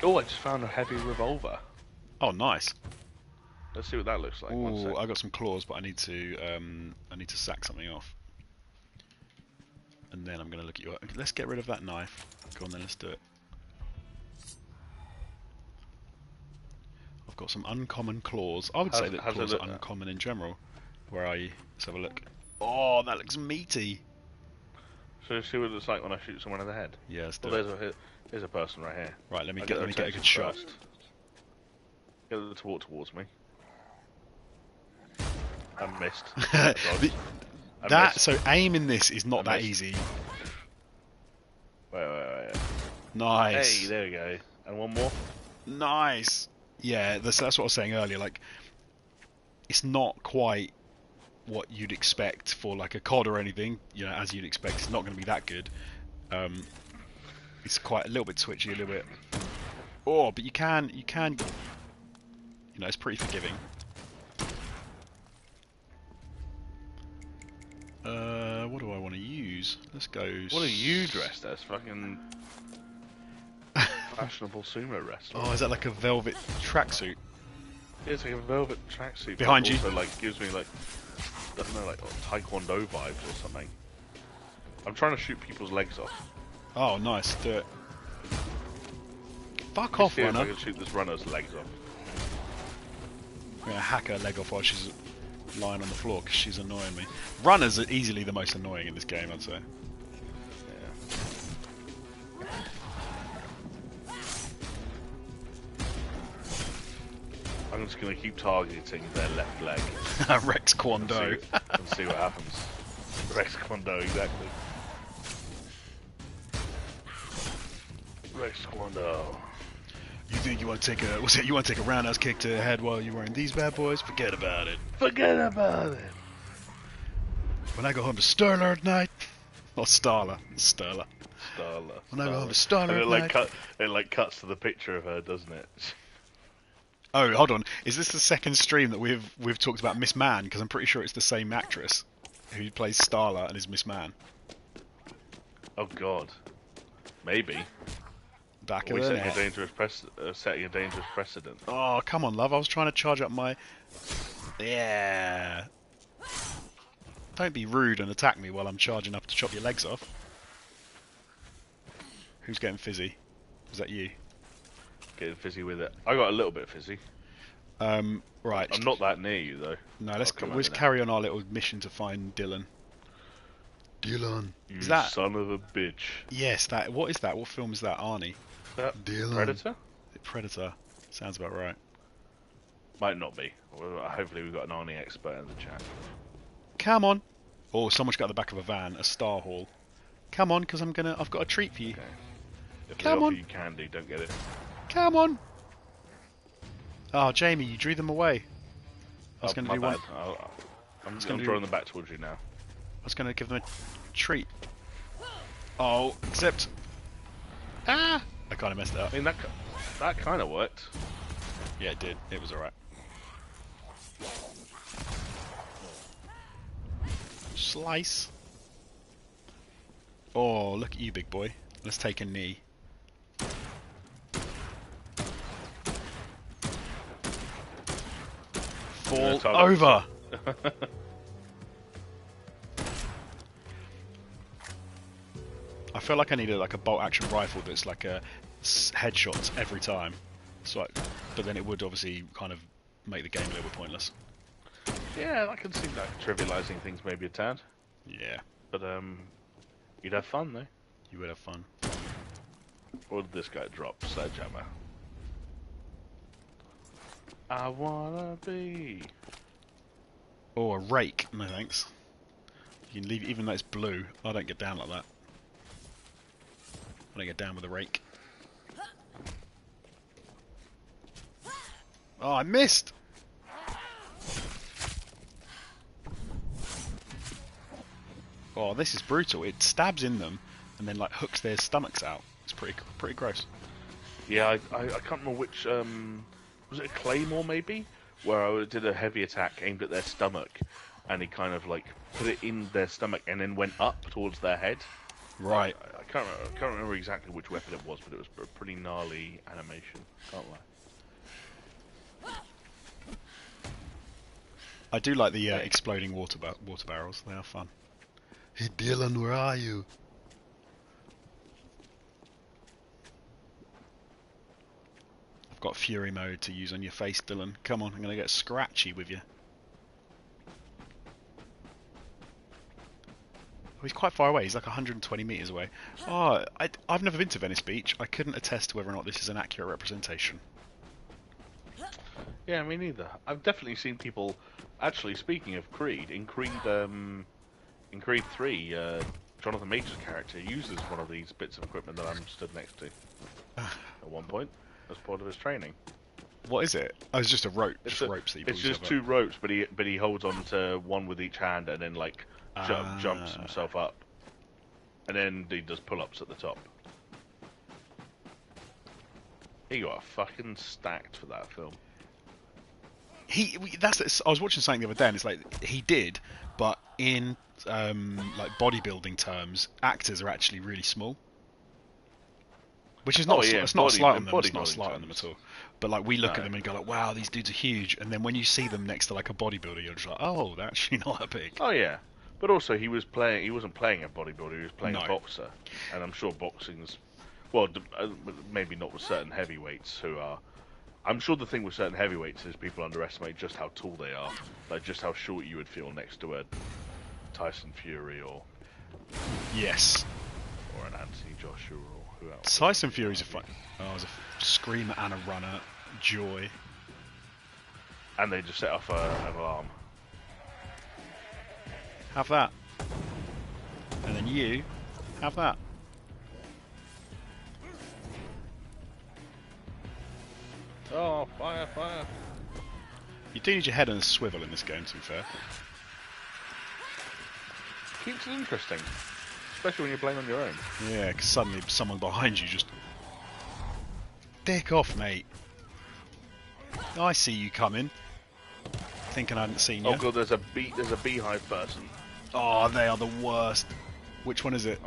Oh, I just found a heavy revolver. Oh, nice. Let's see what that looks like. One Ooh, sec. I got some claws, but I need to sack something off. And then I'm going to look at you. Let's get rid of that knife. Go on then, let's do it. I've got some uncommon claws. I would say that how's it claws are look now? uncommon in general. Where are you? Let's have a look. Oh, that looks meaty. So see what it looks like when I shoot someone in the head. Yeah, let's do Well, it. there's a person right here. Right, let me I'll get a their good attention shot. first. Get them to walk towards me. I missed. The- I that missed. so aim in this is not I that missed. easy. Wait. Nice. Hey, there we go. And one more. Nice. Yeah, that's what I was saying earlier. Like, it's not quite what you'd expect for like a COD or anything. You know, as you'd expect, it's not going to be that good. It's quite a little bit twitchy, a little bit. Oh, but you can. You know, it's pretty forgiving. What do I want to use? Let's go. What are you dressed as? Fucking fashionable sumo wrestler. Oh, is that like a velvet tracksuit? It's like a velvet tracksuit. Behind but you. Also, like, gives me like, I don't know, like taekwondo vibes or something. I'm trying to shoot people's legs off. Oh, nice. Do it. Fuck Let me off, see if I runner. can shoot this runner's legs off. I'm gonna hack her leg off while she's lying on the floor because she's annoying me. Runners are easily the most annoying in this game, I'd say. Yeah. I'm just gonna keep targeting their left leg. Rex Kwando. And see what happens. Rex Kwando, exactly. Rex Kwando. You think you want to take a you want to take a roundhouse kick to the head while you're wearing these bad boys? Forget about it. Forget about it. When I go home to Sterler at night, or Starla. Starla. When I go home to Starla And at night. it like cuts to the picture of her, doesn't it? Oh, hold on. Is this the second stream that we've talked about Miss Man? Because I'm pretty sure it's the same actress who plays Starla and is Miss Man. Oh God. Maybe. Back Are we of the setting a net. setting a dangerous precedent? Oh, come on, love. I was trying to charge up my... Yeah. Don't be rude and attack me while I'm charging up to chop your legs off. Who's getting fizzy? Is that you? Getting fizzy with it. I got a little bit fizzy. Right. I'm not that near you though. No, I'll let's come let's over now. carry on our little mission to find Dylan. Dylan. You Is that... son of a bitch. Yes, that... What is that? What film is that? Arnie? That Dylan. Predator? Predator. Sounds about right. Might not be. Well, hopefully we've got an Arnie expert in the chat. Come on. Oh, someone's got at the back of a van, a Star Hall. Come on, because I've got a treat for you. Okay. If Come they on. offer you candy, don't get it. Come on. Oh, Jamie, you drew them away. I was going to my do one. bad. I'm gonna do- throwing them back towards you now. I was going to give them a treat. Oh, except... Ah! I kind of messed it up. I mean, that kind of worked. Yeah, it did. It was alright. Slice. Oh, look at you, big boy. Let's take a knee. Fall target. over! I feel like I need like a bolt action rifle that's like a headshots every time. So, but then it would obviously kind of make the game a little bit pointless. Yeah, I can see that trivializing things maybe a tad. Yeah, But you'd have fun though. you would have fun. What did this guy drop? Sledgehammer. I wanna be. Or a rake. No thanks. You can leave it, even though it's blue. I don't get down like that. I don't get down with a rake. Oh, I missed! Oh, this is brutal. It stabs in them, and then like hooks their stomachs out. It's pretty gross. Yeah, I can't remember which. Was it a claymore maybe? Where I did a heavy attack aimed at their stomach, and he kind of like put it in their stomach and then went up towards their head. Right. I can't remember exactly which weapon it was, but it was a pretty gnarly animation. Can't lie. I do like the exploding water barrels. They are fun. Hey Dylan, where are you? I've got Fury mode to use on your face, Dylan. Come on, I'm gonna get scratchy with you. Oh, he's quite far away. He's like 120 meters away. Oh, I've never been to Venice Beach. I couldn't attest to whether or not this is an accurate representation. Yeah, me neither. I've definitely seen people. Actually, speaking of Creed, in Creed 3, Jonathan Major's character uses one of these bits of equipment that I'm stood next to at one point as part of his training. What is it? Oh, it's just a rope. It's Just ropes that you pull It's just yourself 2 ropes, but he holds on to one with each hand and then like jumps himself up, and then he does pull-ups at the top. You are fucking stacked for that film. I was watching something the other day, and it's like he did, but in like bodybuilding terms, actors are actually really small. Which is not it's not a slight on them. It's not a slight on them at all. But like we look at them and go like, wow, these dudes are huge, and then when you see them next to like a bodybuilder, you're just like, oh, they're actually not that big. Oh yeah, but also he wasn't playing a bodybuilder. He was playing No. a boxer, and I'm sure boxing's well, maybe not with certain heavyweights who are. I'm sure the thing with certain heavyweights is people underestimate just how tall they are, like just how short you would feel next to a Tyson Fury or Yes. an Anthony Joshua or who else. Tyson Fury's a fun. Oh, it was a screamer and a runner. Joy. And they just set off an alarm. Have that. And then you have that. Oh, fire, fire. You do need your head on a swivel in this game, to be fair. Keeps it interesting. Especially when you're playing on your own. Yeah, because suddenly someone behind you just... Dick off, mate. I see you coming. Thinking I hadn't seen you. Oh god, there's a beehive person. Oh, they are the worst. Which one is it?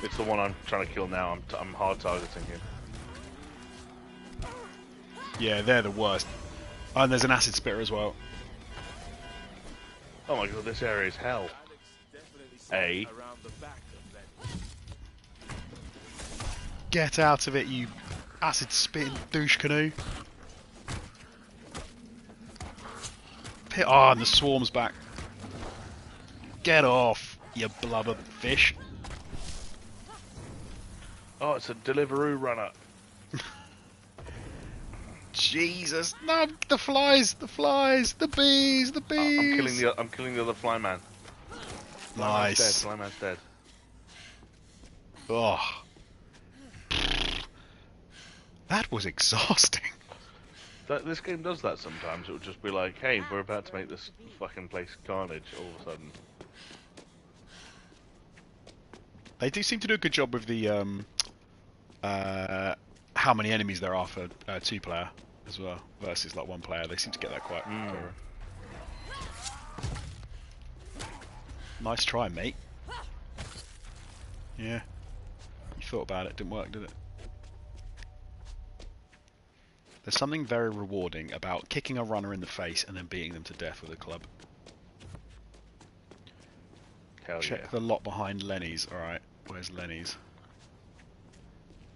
It's the one I'm trying to kill now. I'm hard targeting him. Yeah, they're the worst. Oh, and there's an acid spitter as well. Oh my god, this area is hell. A. Get out of it, you acid spitting douche canoe. Oh, and the swarm's back. Get off, you blubber fish. Oh, it's a Deliveroo runner. Jesus, no, the flies, the bees, the bees. I'm killing the other flyman. Nice. Flyman's dead. Oh. That was exhausting. This game does that sometimes. It would just be like, hey, we're about to make this fucking place carnage all of a sudden. They do seem to do a good job with the how many enemies there are for 2-player as well versus like 1-player. They seem to get that quite thorough. Nice try, mate. Yeah. You thought about it, didn't work, did it? There's something very rewarding about kicking a runner in the face and then beating them to death with a club. Hell Check yeah. the lot behind Lenny's. Alright, where's Lenny's?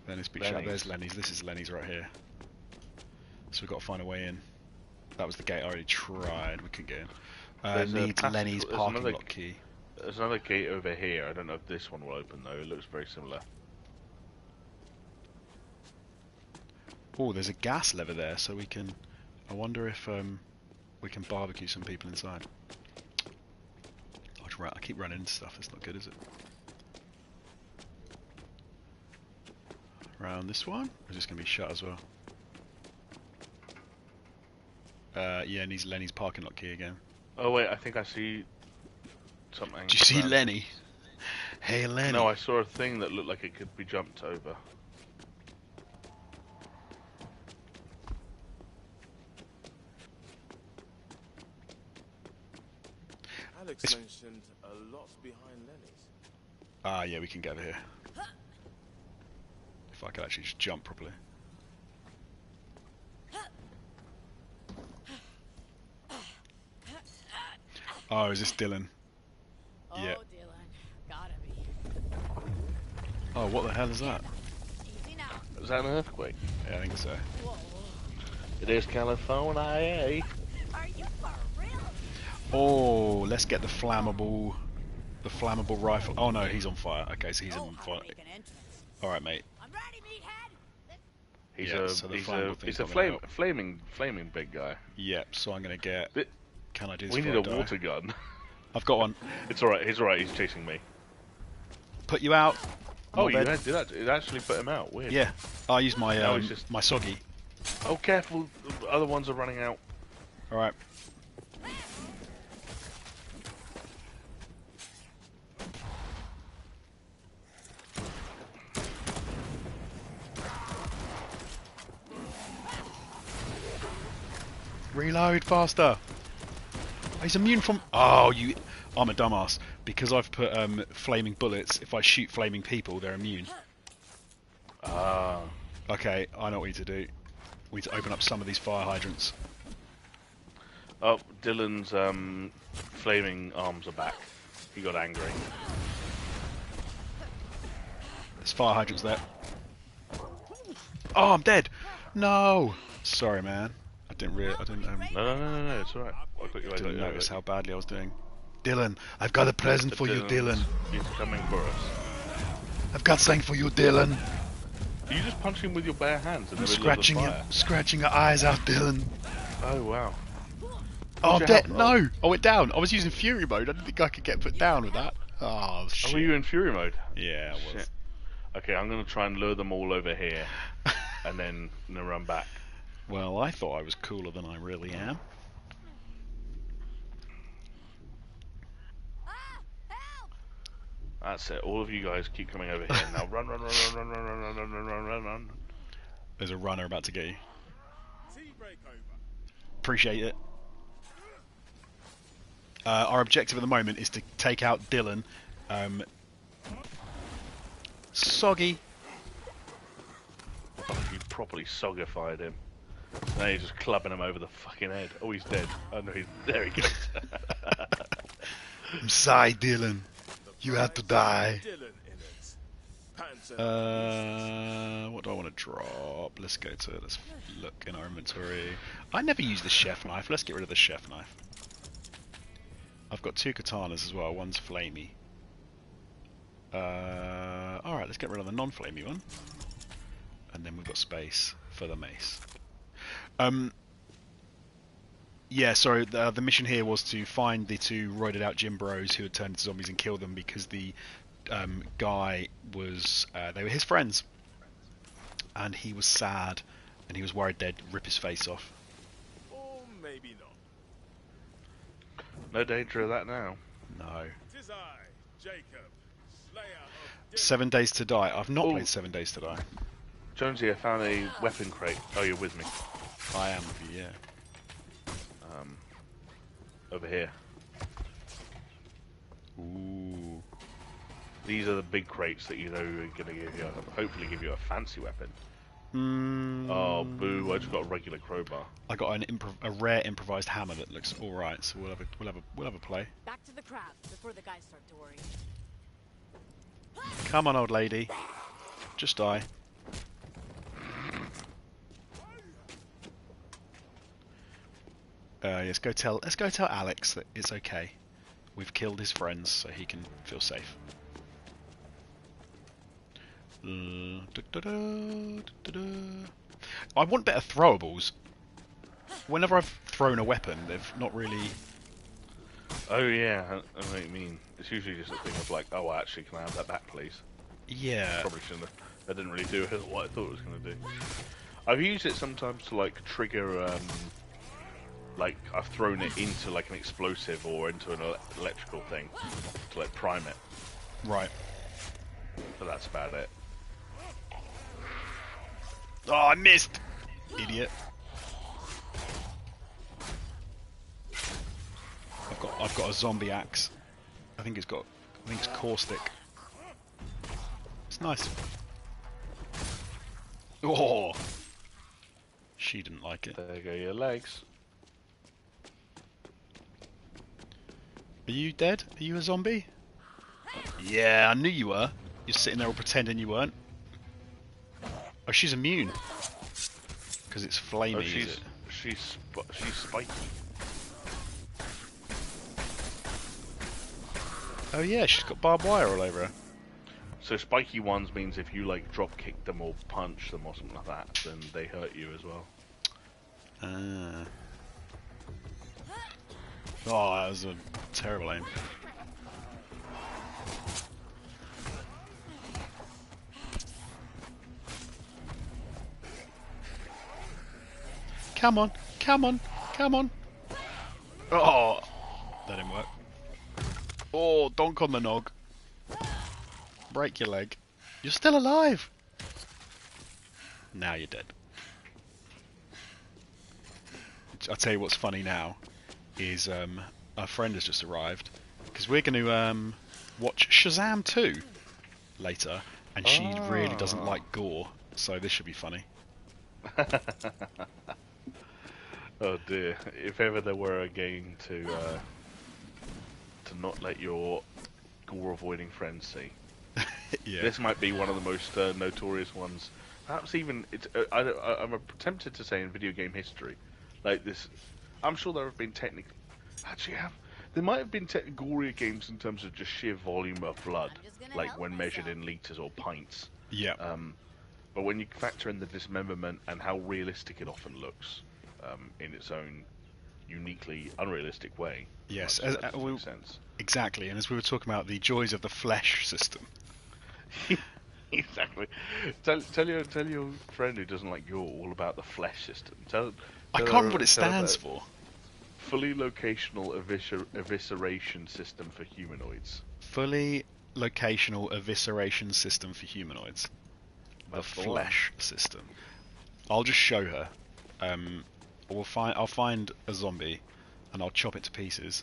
Venice Beach. Oh, there's Lenny's. This is Lenny's right here. So we've got to find a way in. That was the gate I already tried. We couldn't get in. Needs Lenny's parking lot key. There's another gate over here. I don't know if this one will open though. It looks very similar. Oh, there's a gas lever there, so we can... I wonder if we can barbecue some people inside. I keep running into stuff. That's not good, is it? Around this one? Or is this going to be shut as well? Yeah, needs Lenny's parking lot key again. Oh wait, I think I see something. Do you see Lenny? Hey, Lenny. No, I saw a thing that looked like it could be jumped over. Alex It's- mentioned a lot behind Lenny's. Ah, yeah, we can get over here. If I could actually just jump properly. Oh, is this Dylan? Oh, Yeah. Dylan. Gotta be. Oh, what the hell is that? Easy now. Is that an earthquake? Yeah, I think so. Whoa. It is California. Are you for real? Oh, let's get the flammable rifle. Oh no, he's on fire. Okay, so he's Oh, on how fire. to make an entrance. All right, mate. I'm ready, meathead. He's Yeah, so the flammable thing's he's a not gonna help. flaming big guy. Yep. So I'm gonna get. But Can I do this? we need before a I die? water gun. I've got one. It's alright. He's alright. He's chasing me. Put you out. Oh, My you bad. did that? It actually put him out. Weird. Yeah. I use my Now he's just- my soggy. Oh, careful! The other ones are running out. All right. Reload faster. He's immune from. Oh, you. I'm a dumbass because I've put flaming bullets. If I shoot flaming people, they're immune. Ah. Okay, I know what we need to do. We need to open up some of these fire hydrants. Oh, Dylan's flaming arms are back. He got angry. There's fire hydrants there. Oh, I'm dead. No. Sorry, man. I didn't No, it's alright. I got you. didn't notice how badly I was doing. Dylan, I've got a present for you, Dylan. He's coming for us. I've got something for you, Dylan. Do you just punch him with your bare hands in the I'm middle of the fire? scratching your eyes out, Dylan. Oh wow. Oh, I'm your dead. health? No, I went down. I was using Fury mode. I didn't think I could get put down with that. Oh, Oh, shit. were you in Fury mode? Yeah, I was. Shit. Okay, I'm gonna try and lure them all over here, and then run back. Well, I thought I was cooler than I really am. Ah, help! That's it. All of you guys keep coming over here. Now run, run, run, run, run, run, run, run, run, run, run, run, run. There's a runner about to get you. Tea break over. Appreciate it. Our objective at the moment is to take out Dylan. Soggy. Oh, you properly soggified him. Now you're just clubbing him over the fucking head. Oh, he's dead. Oh no, there he goes. I'm sorry, Dylan. You have to die. Dylan in it. Pants What do I want to drop? Let's look in our inventory. I never use the chef knife. Let's get rid of the chef knife. I've got 2 katanas as well. One's flamey. Alright, let's get rid of the non-flamey one. And then we've got space for the mace. Yeah, sorry, the mission here was to find the 2 roided out gym bros who had turned into zombies and kill them because the guy was, they were his friends. And he was sad, and he was worried they'd rip his face off. or maybe not. No danger of that now. No. Tis I, Jacob, Slayer of Dylan. 7 Days to Die. I've not Ooh. played 7 Days to Die. Jonesy, I found a weapon crate. Oh, you're with me. I am with you, yeah. Over here. Ooh. These are the big crates that you know are gonna give you, hopefully give you a fancy weapon. Oh, boo! I just got a regular crowbar. I got a rare improvised hammer that looks all right, so we'll have a play. Back to the craft before the guys start to worry. Come on, old lady, just die. Let's go tell Alex that it's okay. We've killed his friends, so he can feel safe. I want better throwables. Whenever I've thrown a weapon, they've not really. Oh yeah, I know what you mean. It's usually just a thing of like, oh, actually, can I have that back, please? Yeah. Probably shouldn't have. That didn't really do what I thought it was going to do. I've used it sometimes to like trigger, like I've thrown it into like an explosive or into an electrical thing to like prime it. Right. but that's about it. Oh, I missed! Idiot. I've got a zombie axe. I think it's caustic. It's nice. Oh! She didn't like it. There go your legs. Are you dead? Are you a zombie? Yeah, I knew you were. You're sitting there all pretending you weren't. Oh, she's immune. Because it's flamey, Oh, is it? she's spiky. Oh yeah, she's got barbed wire all over her. So spiky ones means if you like drop kick them or punch them or something like that, then they hurt you as well. Ah. Oh, that was a terrible aim. Come on, come on, come on. Oh, that didn't work. Oh, donk on the nog. Break your leg. You're still alive. Now you're dead. I'll tell you what's funny now is our friend has just arrived because we're going to watch Shazam 2 later, and she really doesn't like gore, so this should be funny. Oh dear! If ever there were a game to not let your gore-avoiding friends see, Yeah. this might be one of the most notorious ones. Perhaps even I'm tempted to say in video game history, like this. I'm sure there have been there might have been gorier games in terms of just sheer volume of blood, I'm just gonna like help when measured myself. in liters or pints. Yeah. But when you factor in the dismemberment and how realistic it often looks, in its own uniquely unrealistic way, Yes. that does make sense. Exactly. And as we were talking about the joys of the flesh system. Exactly. Tell your friend who doesn't like gore all about the flesh system. I can't remember what it stands for. Fully locational evisceration system for humanoids. Fully locational evisceration system for humanoids. The That's the one. flesh system. I'll just show her. I'll find a zombie, and I'll chop it to pieces.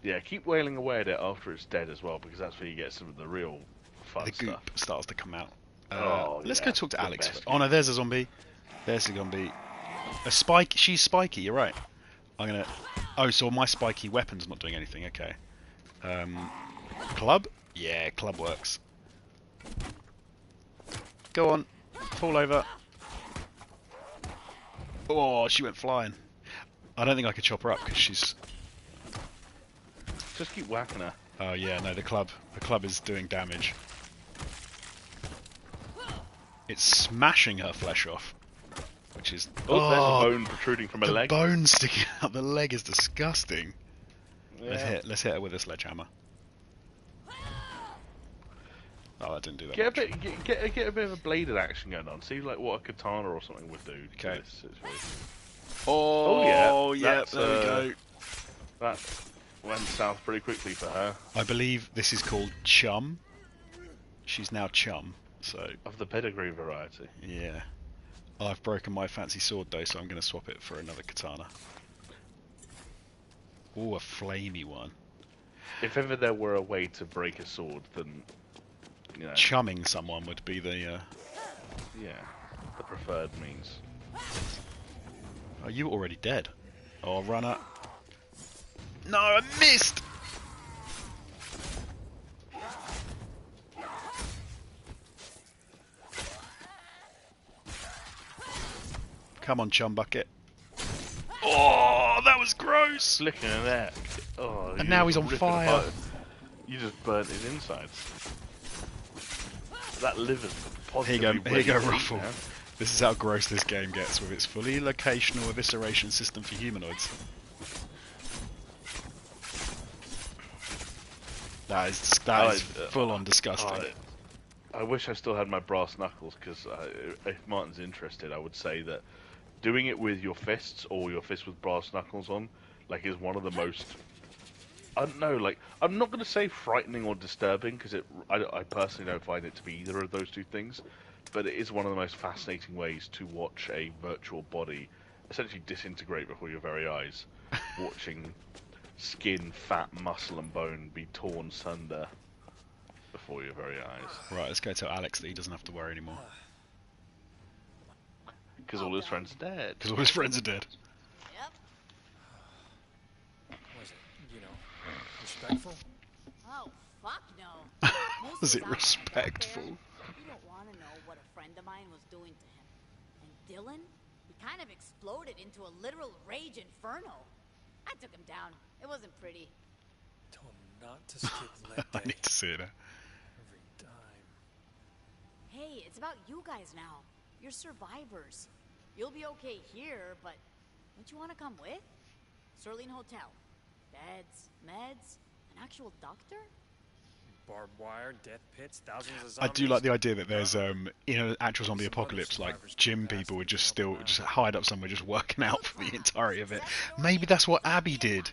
Yeah, keep wailing away at it after it's dead as well, because that's where you get some of the real fun The goop stuff. starts to come out. Let's yeah, go talk to the Alex. best Oh no, there's a zombie. There's a zombie. A spike. She's spiky. You're right. I'm gonna. Oh, so my spiky weapon's not doing anything. Okay. Club? Yeah, club works. Go on. Fall over. Oh, she went flying. I don't think I could chop her up because she's. Just keep whacking her. Oh yeah, no, the club is doing damage. It's smashing her flesh off, which is. Oh, there's a bone protruding from a the leg. bone sticking out the leg is disgusting. Yeah. Let's hit her with a sledgehammer. Oh, that didn't do that. Get a much. bit, get a bit of a bladed action going on. See like what a katana or something would do. To Okay. this situation. Oh yeah, yeah, there we go. That went south pretty quickly for her. I believe this is called Chum. She's now Chum, so Of the pedigree variety. yeah. I've broken my fancy sword though, so I'm going to swap it for another katana. Oh, a flamey one. If ever there were a way to break a sword, then you know, Chumming someone would be the. yeah, the preferred means. Oh, you were already dead. Oh, runner. No, I missed! Come on, chum bucket. Oh, that was gross! Slicking an neck. Oh, And you now just he's on rip it fire. apart. You just burnt his insides. That liver's Here you go, positively here you go, ready to eat Ruffle. now. This is how gross this game gets with its fully locational evisceration system for humanoids. That is full on disgusting. I wish I still had my brass knuckles, because if Martin's interested, I would say that doing it with your fists or your fists with brass knuckles on, like, is one of the most I don't know, like, I'm not going to say frightening or disturbing, because I personally don't find it to be either of those two things, but it is one of the most fascinating ways to watch a virtual body essentially disintegrate before your very eyes. Watching skin, fat, muscle, and bone be torn sunder before your very eyes. Right, let's go tell Alex that he doesn't have to worry anymore. Because all his friends are dead. Because all his friends are dead. Yep. Was it, respectful? Oh, fuck no. Most Was of it us out respectful? there, you don't want to know what a friend of mine was doing to him. And Dylan, he kind of exploded into a literal rage inferno. I took him down. It wasn't pretty. Told him not to skip leg I day need to see it now. every time. Hey, it's about you guys now. You're survivors. You'll be okay here, but don't you want to come with? Sterling Hotel. Beds, meds, an actual doctor? Barbed wire, death pits, thousands of I zombies. do like the idea that there's in an actual zombie apocalypse, like gym people would just hide up somewhere, just working out for the entirety of it. Maybe that's what Abby did.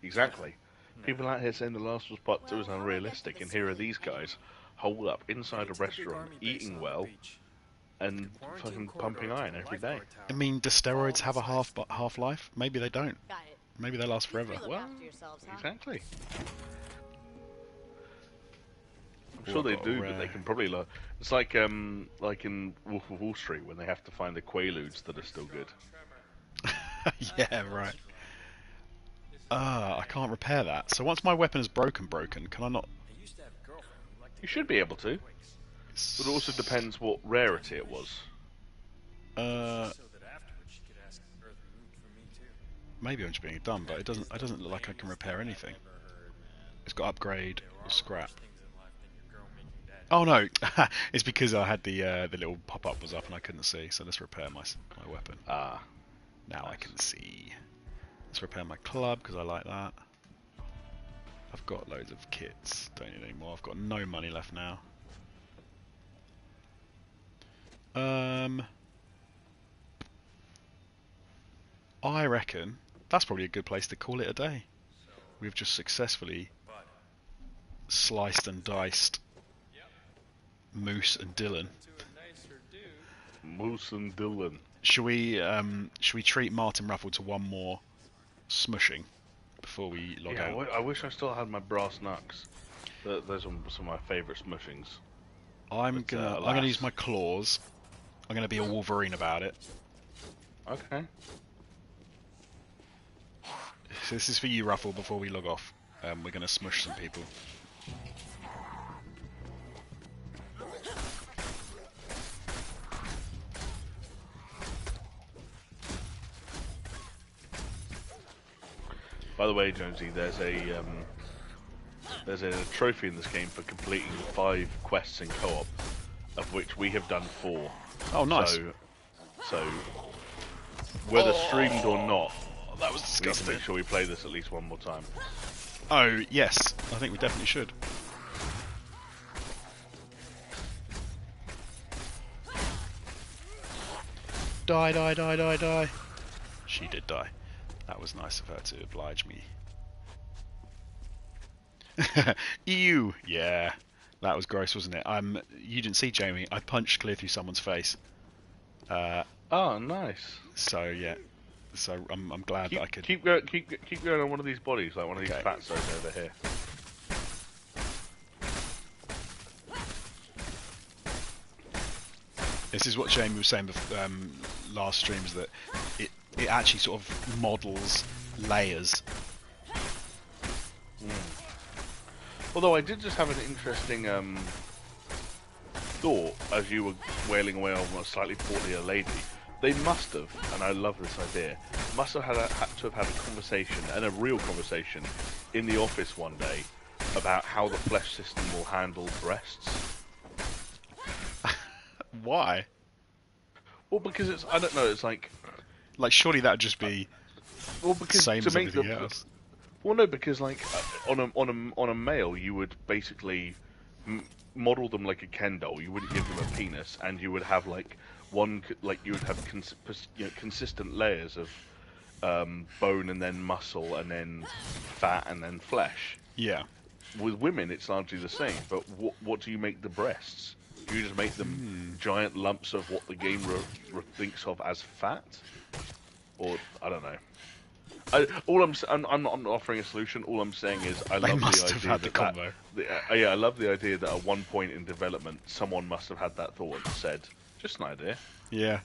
Exactly. People out here saying The Last of Us Part 2 is unrealistic, and here are these guys holed up inside a restaurant, eating well, and fucking pumping iron every day. I mean, do steroids have a half life? Maybe they don't. Got it. Maybe they last forever. Look Well, after yourselves, huh? exactly. I'm sure they do, but they can probably it's like in Wolf of Wall Street when they have to find the Quaaludes that are still good. Yeah, right. I can't repair that. So once my weapon is broken, can I not? I used to have a girlfriend who liked to You should be able to, but it also depends what rarity it was. so that afterwards she could ask Earth removed from me too. Maybe I'm just being dumb, but it doesn't look like I can repair anything. It's got upgrade, scrap. Things in life than your girl making dad. Oh no, it's because I had the little pop-up was up and I couldn't see. So let's repair my weapon. Ah, Now I can see. Let's repair my club because I like that. I've got loads of kits. Don't need any more. I've got no money left now. I reckon that's probably a good place to call it a day. We've just successfully sliced and diced Moose and Dylan. Moose and Dylan. Should we treat Martin Ruffle to one more smushing before we log Yeah, out? I wish I still had my brass knucks. Those are some of my favourite smushings. I'm But, gonna alas. use my claws. I'm gonna be a Wolverine about it. Okay. So this is for you, Ruffle. Before we log off, we're gonna smush some people. By the way, Jonesy, there's a trophy in this game for completing 5 quests in co-op, of which we have done 4. Oh, nice. So whether streamed or not, That was we need to disgusting. make sure we play this at least one more time. Oh yes, I think we definitely should. Die, die, die, die, die. She did die. That was nice of her to oblige me. Ew. Yeah. That was gross, wasn't it? You didn't see Jamie. I punched clear through someone's face. Oh, nice. So yeah. So I'm glad that I could. Keep going on one of these bodies, like one of these Okay. fatsos over here. This is what Jamie was saying last stream, is that it actually sort of models layers. Although I did just have an interesting thought as you were wailing away on a slightly portlier lady. They must have, and I love this idea, must have had to have had a conversation, and a real conversation, in the office one day about how the flesh system will handle breasts. Why? Well, because I don't know, it's like, Like, surely that would just be well, the because same to as make everything the, else. well, no, because like on a male, you would basically model them like a Ken doll. You wouldn't give them a penis, and you would have like you would have consistent layers of bone and then muscle and then fat and then flesh. Yeah. With women, it's largely the same. But what do you make the breasts? Do you just make them giant lumps of what the game thinks of as fat? Or I don't know. I'm not offering a solution. All I'm saying is I They love must the have idea had the combo. yeah, I love the idea that at one point in development, someone must have had that thought and said, "Just an idea." Yeah.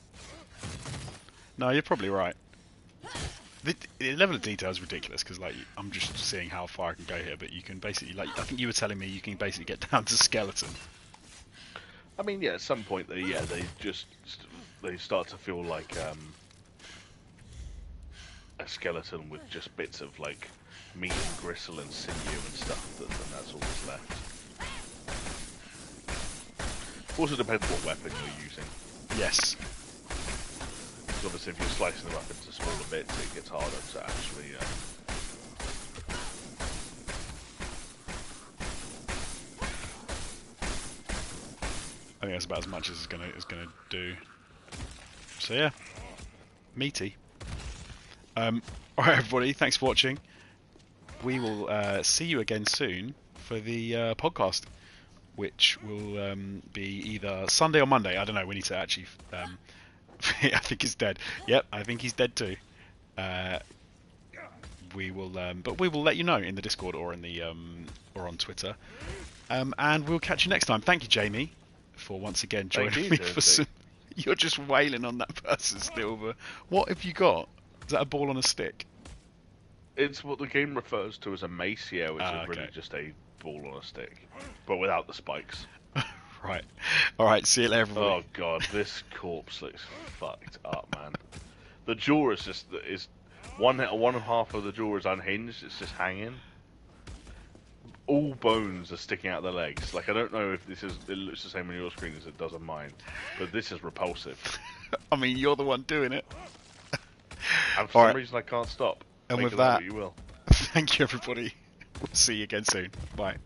No, you're probably right. The level of detail is ridiculous because, like, I'm just seeing how far I can go here. But you can basically, like, I think you were telling me you can basically get down to skeleton. I mean, yeah, at some point they start to feel like a skeleton with just bits of like meat and gristle and sinew and stuff, and that's all that's left. Also depends what weapon you're using. Yes. Because obviously if you're slicing them up into smaller bits, it gets harder to actually... I think that's about as much as it's gonna do. So yeah, meaty. Alright everybody, thanks for watching. We will see you again soon for the podcast, which will be either Sunday or Monday. I don't know, we need to actually... I think he's dead. Yep, I think he's dead too. We will, but we will let you know in the Discord or in the or on Twitter. And we'll catch you next time. Thank you, Jamie, for once again joining me for some... You're just wailing on that person, Silver. What have you got? Is that a ball on a stick? It's what the game refers to as a mace, yeah, which is really just a ball on a stick, but without the spikes. Right. Alright, see you later, everybody. Oh god, this corpse looks fucked up, man. The jaw is just... one half of the jaw is unhinged, it's just hanging. All bones are sticking out of the legs. Like, I don't know if it looks the same on your screen as it does on mine, but this is repulsive. I mean, you're the one doing it. And for some reason I can't stop. And Think with of that that, what you will. thank you everybody. We'll see you again soon. Bye.